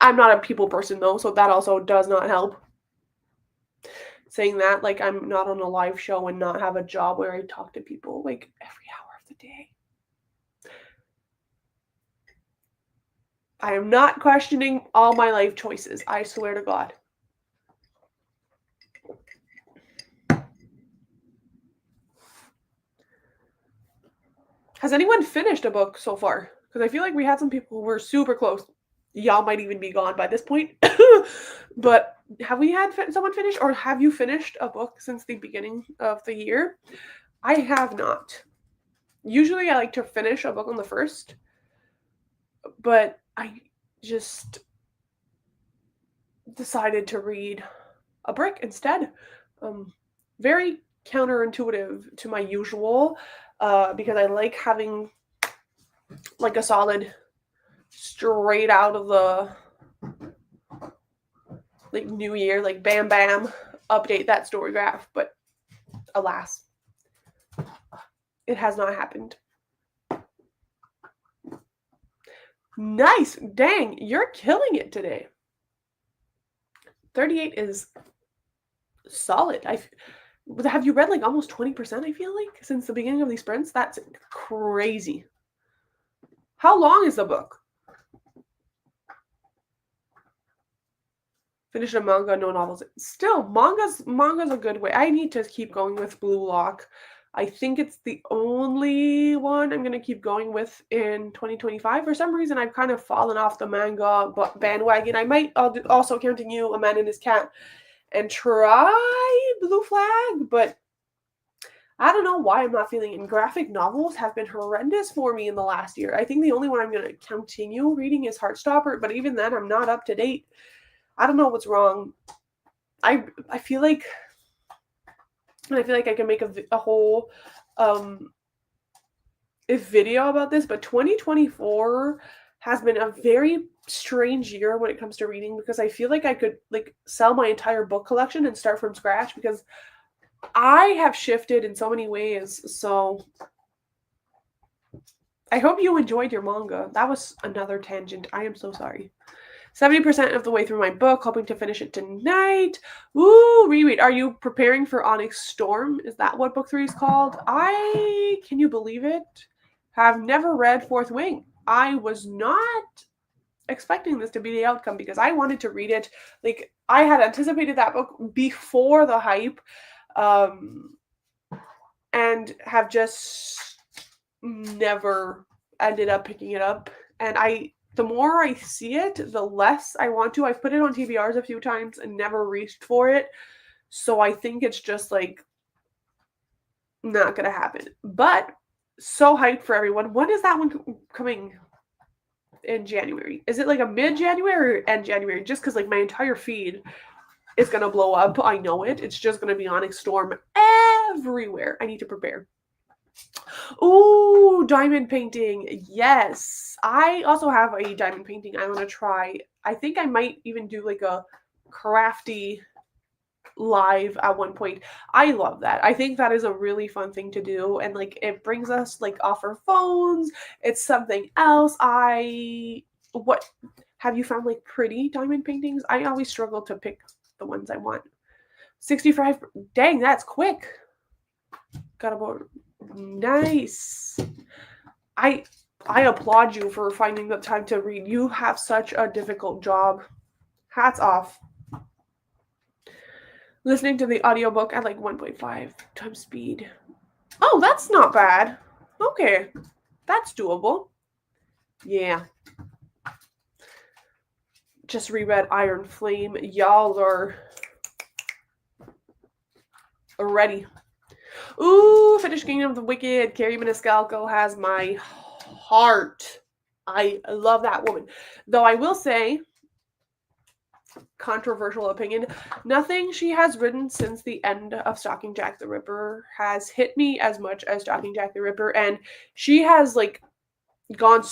I'm not a people person though, so that also does not help. Saying that, like I'm not on a live show and not have a job where I talk to people like every hour of the day. I am not questioning all my life choices. I swear to God. Has anyone finished a book so far? Because I feel like we had some people who were super close. Y'all might even be gone by this point. But have we had someone finish, or have you finished a book since the beginning of the year? I have not. Usually I like to finish a book on the first, but I just decided to read a brick instead. Very counterintuitive to my usual, because I like having like a solid, straight out of the like new year, like bam bam, update that story graph. But alas, it has not happened. Nice, dang, you're killing it today. 38 is solid. Have you read like almost 20%, I feel like, since the beginning of these sprints? That's crazy. How long is the book? Finished a manga, no novels. Still, manga's a good way. I need to keep going with Blue Lock. I think it's the only one I'm gonna keep going with in 2025. For some reason, I've kind of fallen off the manga bandwagon. I might also continue A Man and His Cat and try Blue Flag, but I don't know why I'm not feeling it. And graphic novels have been horrendous for me in the last year. I think the only one I'm going to continue reading is Heartstopper, but even then, I'm not up to date. I don't know what's wrong. I feel like I can make a whole a video about this, but 2024 has been a very strange year when it comes to reading, because I feel like I could like sell my entire book collection and start from scratch, because I have shifted in so many ways. So I hope you enjoyed your manga. That was another tangent. I am so sorry. 70% of the way through my book, hoping to finish it tonight. Ooh, reread. Are you preparing for Onyx Storm? Is that what book 3 is called? Can you believe it? Have never read Fourth Wing. I was not expecting this to be the outcome, because I wanted to read it. Like, I had anticipated that book before the hype, and have just never ended up picking it up. And the more I see it, the less I want to. I've put it on TBRs a few times and never reached for it. So I think it's just like not gonna happen. But so hyped for everyone. When is that one coming? In January? Is it like a mid-January or end January? Just because like my entire feed is gonna blow up. I know it. It's just gonna be Onyx Storm everywhere. I need to prepare. Ooh, diamond painting. Yes. I also have a diamond painting I want to try. I think I might even do like a crafty live at one point. I love that. I think that is a really fun thing to do, and like it brings us like off our phones. It's something else. What have you found like pretty diamond paintings? I always struggle to pick the ones I want. 65. Dang, that's quick. Got about nice. I applaud you for finding the time to read. You have such a difficult job. Hats off. Listening to the audiobook at like 1.5 times speed. Oh, that's not bad. Okay. That's doable. Yeah. Just reread Iron Flame. Y'all are ready. Ooh, finished Kingdom of the Wicked. Carrie Maniscalco has my heart. I love that woman. Though I will say, controversial opinion, nothing she has written since the end of Stalking Jack the Ripper has hit me as much as Stalking Jack the Ripper. And she has like gone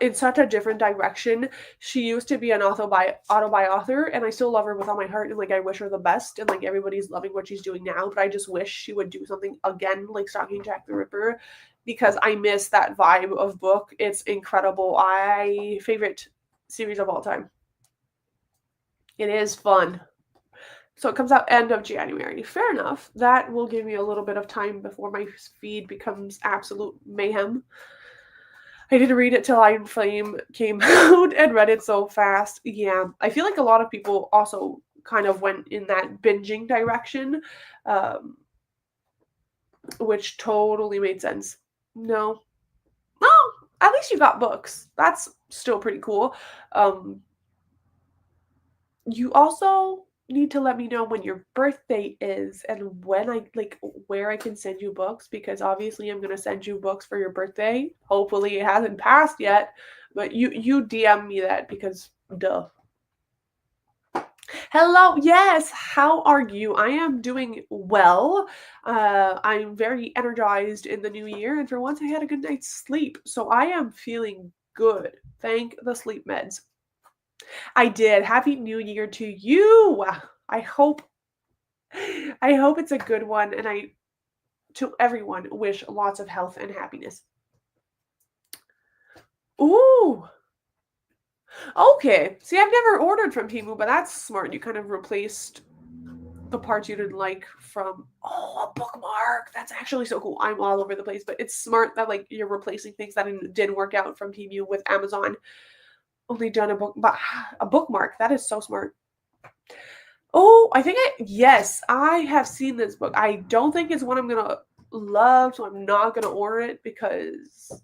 in such a different direction. She used to be an auto author, and I still love her with all my heart, and like I wish her the best, and like everybody's loving what she's doing now. But I just wish she would do something again, like Stalking Jack the Ripper, because I miss that vibe of book. It's incredible. I favorite series of all time. It is fun. So it comes out end of January. Fair enough. That will give me a little bit of time before my feed becomes absolute mayhem. I didn't read it till Iron Flame came out and read it so fast. Yeah, I feel like a lot of people also kind of went in that binging direction, um, which totally made sense. No, no, at least you got books. That's still pretty cool. Um, you also need to let me know when your birthday is and when I like where I can send you books because obviously I'm going to send you books for your birthday. Hopefully it hasn't passed yet, but you DM me that because duh. Hello, yes, how are you? I am doing well. I'm very energized in the new year and for once I had a good night's sleep. So I am feeling good. Thank the sleep meds. I did. Happy New Year to you. I hope I hope it's a good one and I to everyone wish lots of health and happiness. Ooh. Okay. See, I've never ordered from Temu, but that's smart. You kind of replaced the parts you didn't like from a bookmark. That's actually so cool. I'm all over the place, but it's smart that like you're replacing things that didn't work out from Temu with Amazon. Only done a book, but a bookmark. That is so smart. Oh, yes, I have seen this book. I don't think it's one I'm gonna love, so I'm not gonna order it because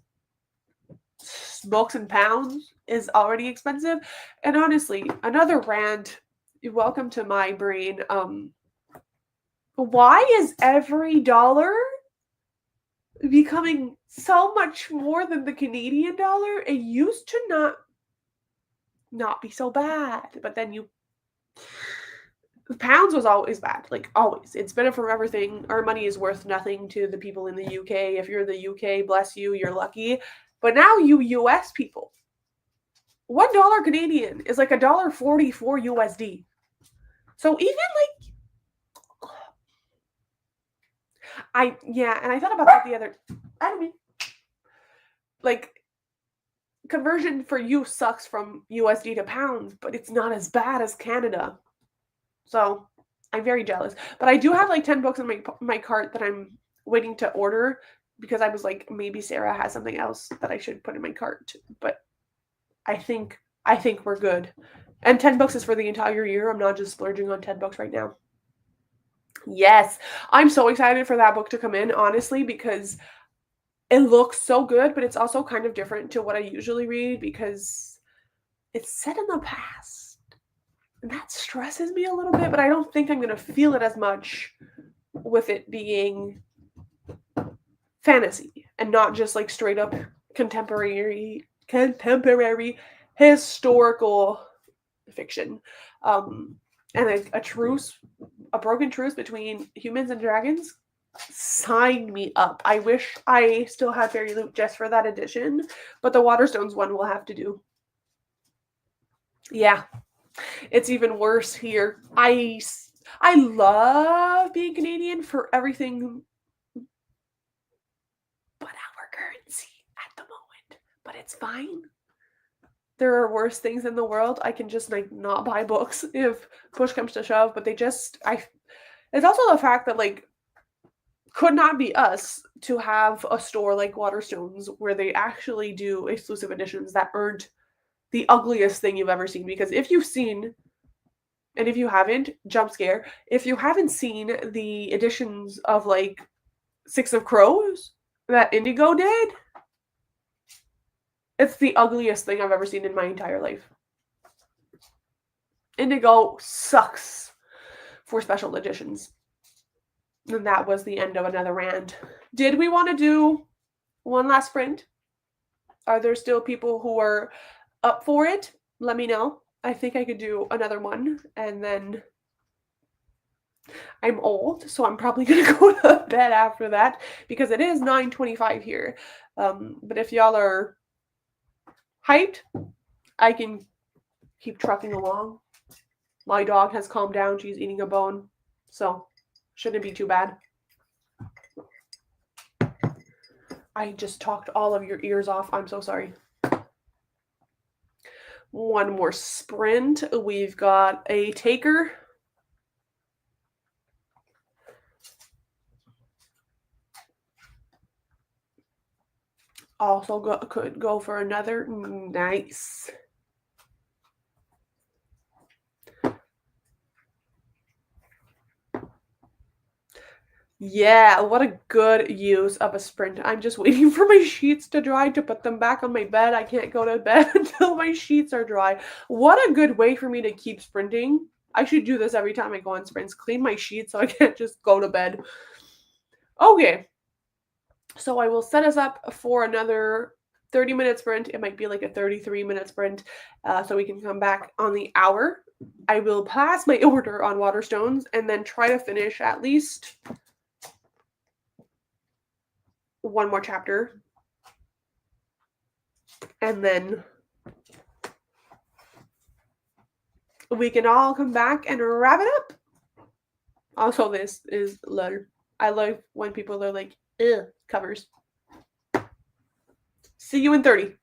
books and pounds is already expensive. And honestly, another rant. Welcome to my brain. Why is every dollar becoming so much more than the Canadian dollar? It used to not be so bad, but then you pounds was always bad, like always. It's been a forever thing. Our money is worth nothing to the people in the UK. If you're in the UK, bless you, you're lucky. But now you US people, $1 Canadian is like $1.44 USD. So even like and I thought about that the other. I don't mean like conversion for you sucks from USD to pounds, but it's not as bad as Canada. So I'm very jealous. But I do have like 10 books in my cart that I'm waiting to order because I was like, maybe Sarah has something else that I should put in my cart. But I think we're good. And 10 books is for the entire year. I'm not just splurging on 10 books right now. Yes. I'm so excited for that book to come in, honestly, because it looks so good, but it's also kind of different to what I usually read because it's set in the past. And that stresses me a little bit, but I don't think I'm going to feel it as much with it being fantasy and not just like straight up contemporary historical fiction. And a broken truce between humans and dragons. Sign me up. I wish I still had Fairy Loot just for that edition, but the Waterstones one will have to do. Yeah, it's even worse here. I love being Canadian for everything but our currency at the moment. But it's fine. There are worse things in the world. I can just like not buy books if push comes to shove, but it's also the fact that like could not be us to have a store like Waterstones where they actually do exclusive editions that aren't the ugliest thing you've ever seen. Because if you've seen, and if you haven't, jump scare, if you haven't seen the editions of like Six of Crows that Indigo did, it's the ugliest thing I've ever seen in my entire life. Indigo sucks for special editions. And that was the end of another rant. Did we want to do one last sprint? Are there still people who are up for it? Let me know. I think I could do another one. And then I'm old, so I'm probably going to go to bed after that because it is 9:25 here. But if y'all are hyped. I can keep trucking along. My dog has calmed down. She's eating a bone. So, shouldn't be too bad. I just talked all of your ears off. I'm so sorry. One more sprint. We've got a taker. Also could go for another. Nice. Yeah, what a good use of a sprint. I'm just waiting for my sheets to dry to put them back on my bed. I can't go to bed until my sheets are dry. What a good way for me to keep sprinting. I should do this every time I go on sprints. Clean my sheets so I can't just go to bed. Okay. So I will set us up for another 30-minute sprint. It might be like a 33-minute sprint, so we can come back on the hour. I will pass my order on Waterstones and then try to finish at least one more chapter. And then we can all come back and wrap it up. Also, this is lol. I love when people are like, ugh, covers. See you in 30.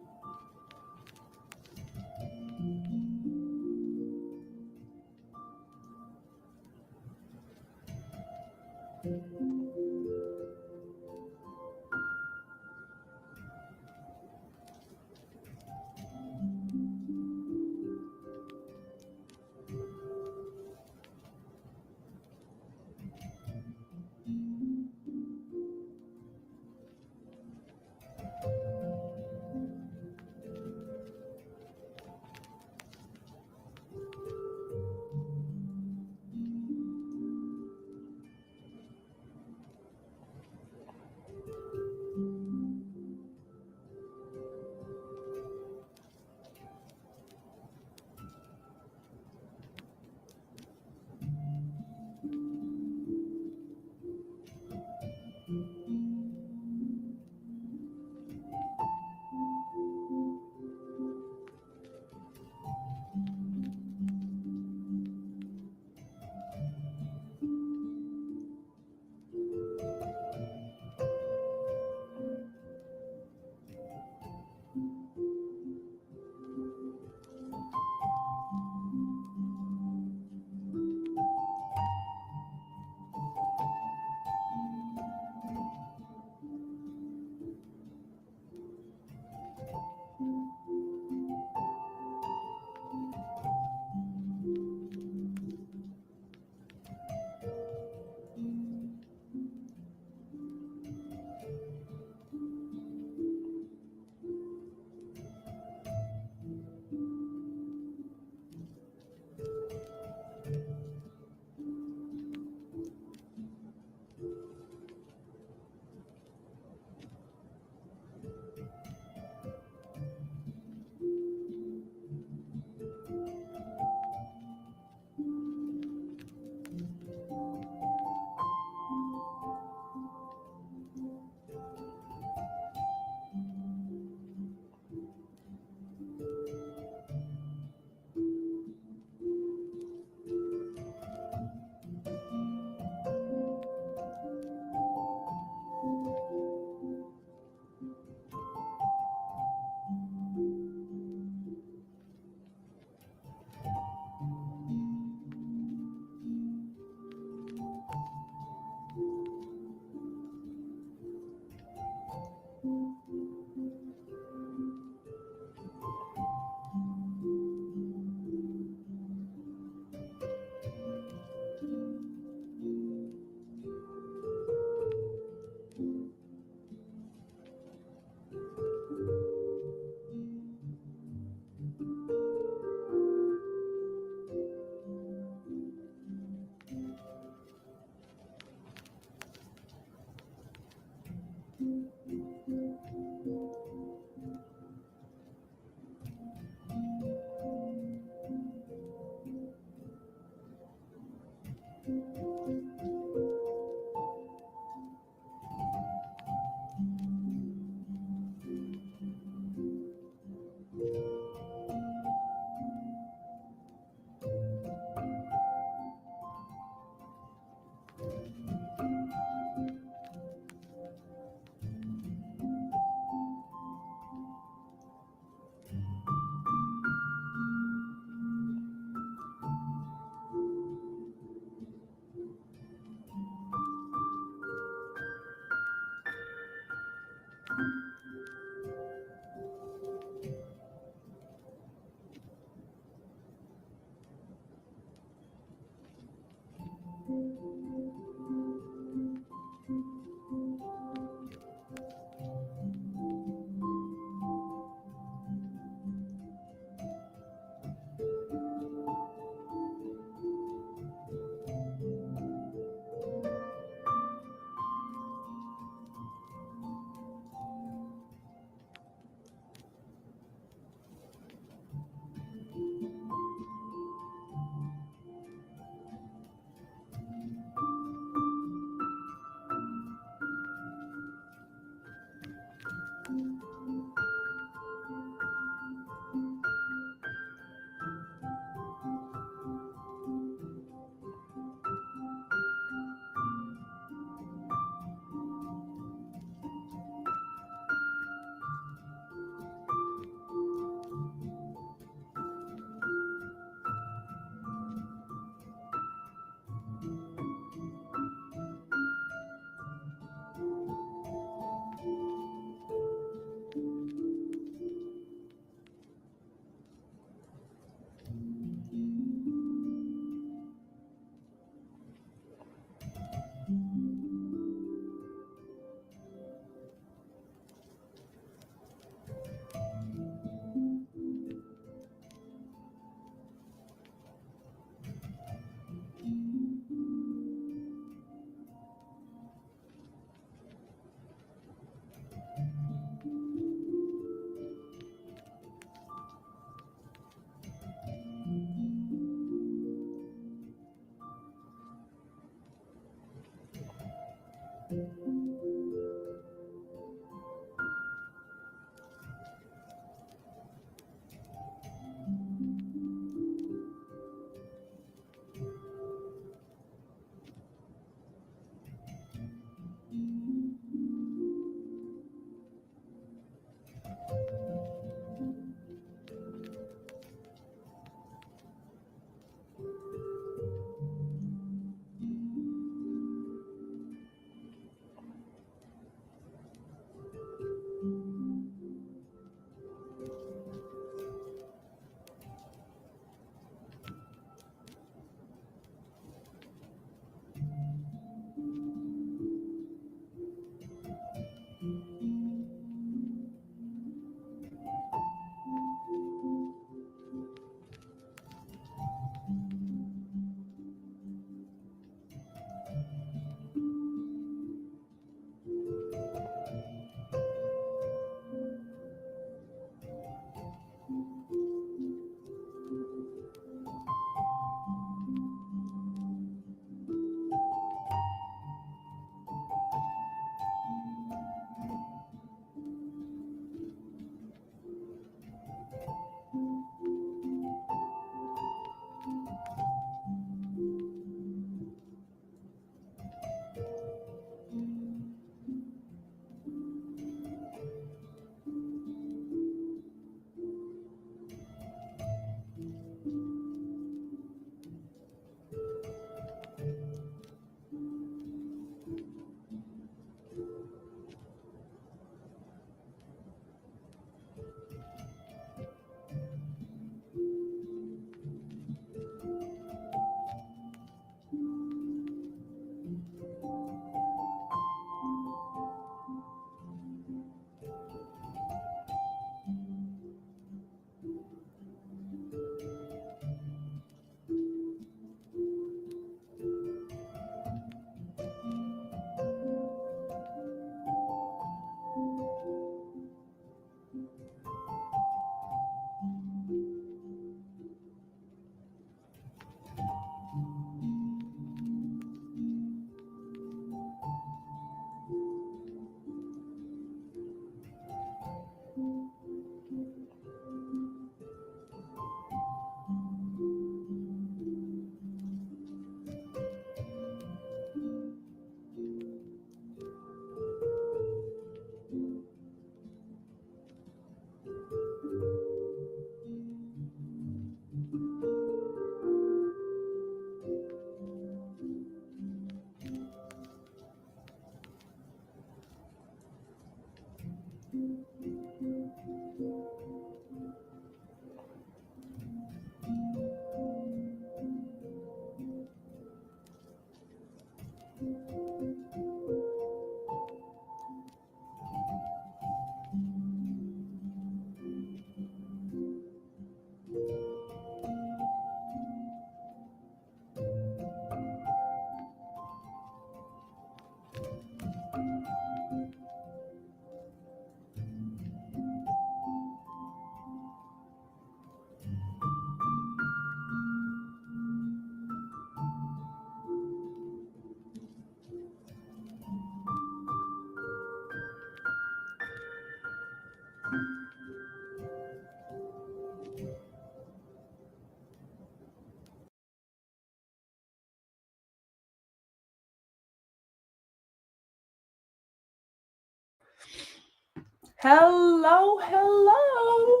Hello, hello.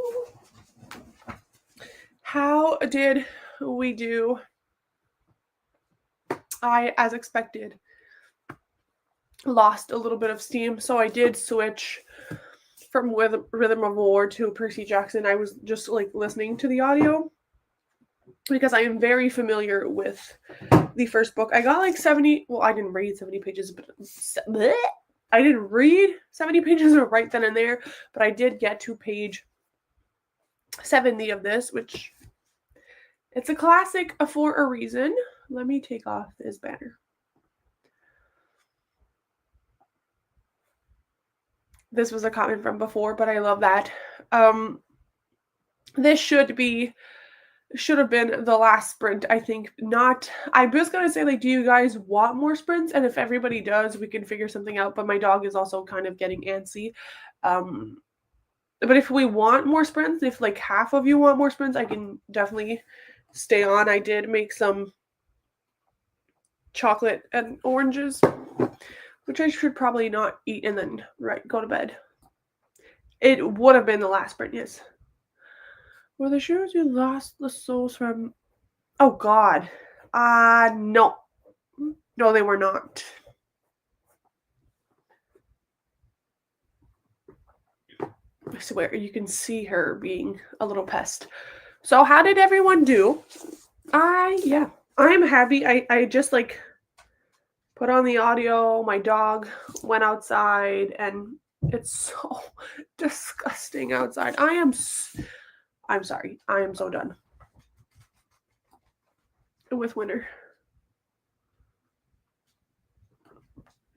How did we do? I, as expected, lost a little bit of steam, so I did switch from Rhythm of War to Percy Jackson. I was just like listening to the audio because I am very familiar with the first book. I got like 70, well, I didn't read 70 pages, but I didn't read 70 pages right then and there, but I did get to page 70 of this, which it's a classic for a reason. Let me take off this banner. This was a comment from before, but I love that. This should have been the last sprint. I think not. I'm just gonna say, like, do you guys want more sprints? And if everybody does, we can figure something out. But my dog is also kind of getting antsy. But if we want more sprints, if like half of you want more sprints, I can definitely stay on. I did make some chocolate and oranges, which I should probably not eat and then go to bed. It would have been the last sprint, yes. Were the shoes you lost the soles from? Oh God, no, no, they were not. I swear, you can see her being a little pest. So how did everyone do? Yeah, I'm happy. I just like put on the audio. My dog went outside, and it's so disgusting outside. I'm sorry. I am so done with winter.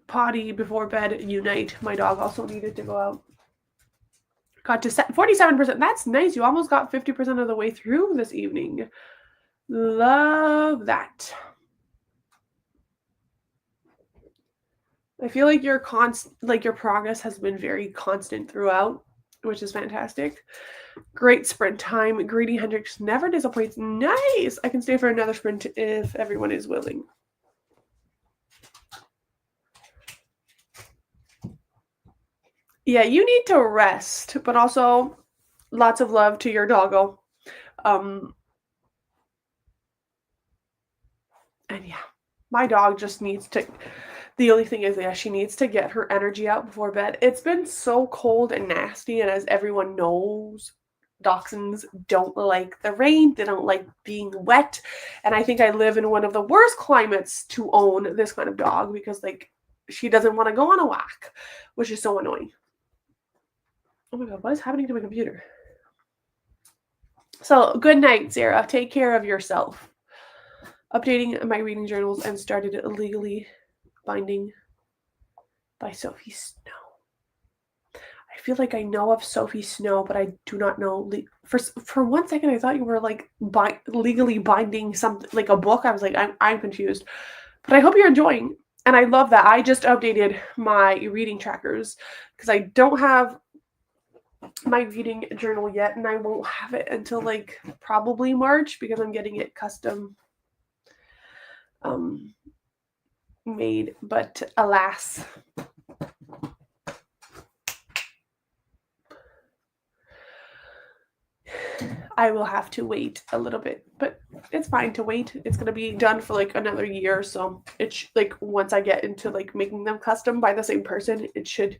Potty before bed, unite. My dog also needed to go out. Got to 47%. That's nice. You almost got 50% of the way through this evening. Love that. I feel like your progress has been very constant throughout, which is fantastic. Great sprint time. Greedy Hendrix never disappoints. Nice. I can stay for another sprint if everyone is willing. Yeah, you need to rest, but also lots of love to your doggo. And yeah, my dog just needs to. The only thing is, yeah, she needs to get her energy out before bed. It's been so cold and nasty, and as everyone knows, dachshunds don't like the rain. They don't like being wet, and I think I live in one of the worst climates to own this kind of dog because, like, she doesn't want to go on a walk, which is so annoying. Oh my God, what is happening to my computer? So, good night, Sarah. Take care of yourself. Updating my reading journals and started Legally Binding by Sophie Snow. I feel like I know of Sophie Snow, but I do not know. For 1 second, I thought you were like legally binding something like a book. I was like, I'm confused. But I hope you're enjoying, and I love that. I just updated my reading trackers because I don't have my reading journal yet, and I won't have it until like probably March because I'm getting it custom made. But alas, I will have to wait a little bit, but it's fine to wait. It's going to be done for like another year, so it's like once I get into like making them custom by the same person, it should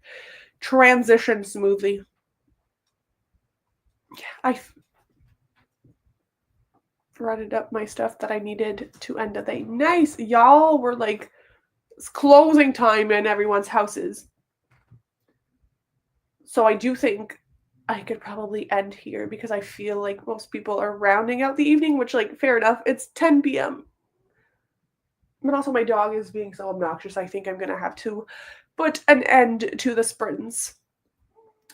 transition smoothly. I rounded up my stuff that I needed to end the day. Nice. Y'all were like It's closing time in everyone's houses. So I do think I could probably end here because I feel like most people are rounding out the evening, which, like, fair enough. It's 10 p.m. But also, my dog is being so obnoxious. I think I'm gonna have to put an end to the sprints.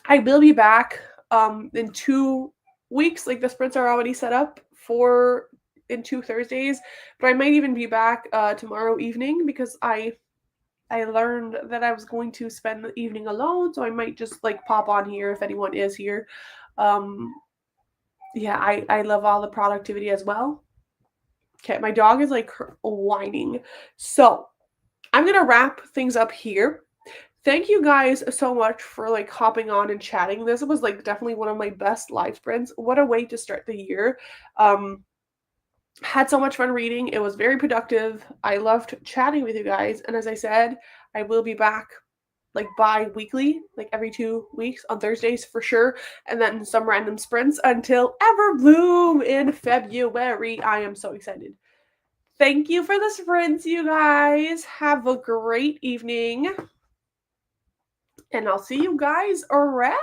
I will be back in 2 weeks. Like, the sprints are already set up for in 2 Thursdays, but I might even be back tomorrow evening because I learned that I was going to spend the evening alone, so I might just like pop on here if anyone is here. Um, yeah, I love all the productivity as well. Okay, my dog is like whining. So I'm gonna wrap things up here. Thank you guys so much for like hopping on and chatting. This was like definitely one of my best live sprints. What a way to start the year. Um, had so much fun reading. It was very productive. I loved chatting with you guys. And as I said, I will be back like bi-weekly, like every 2 weeks on Thursdays for sure, and then some random sprints until Everbloom in February. I am so excited. Thank you for the sprints, you guys. Have a great evening, and I'll see you guys around.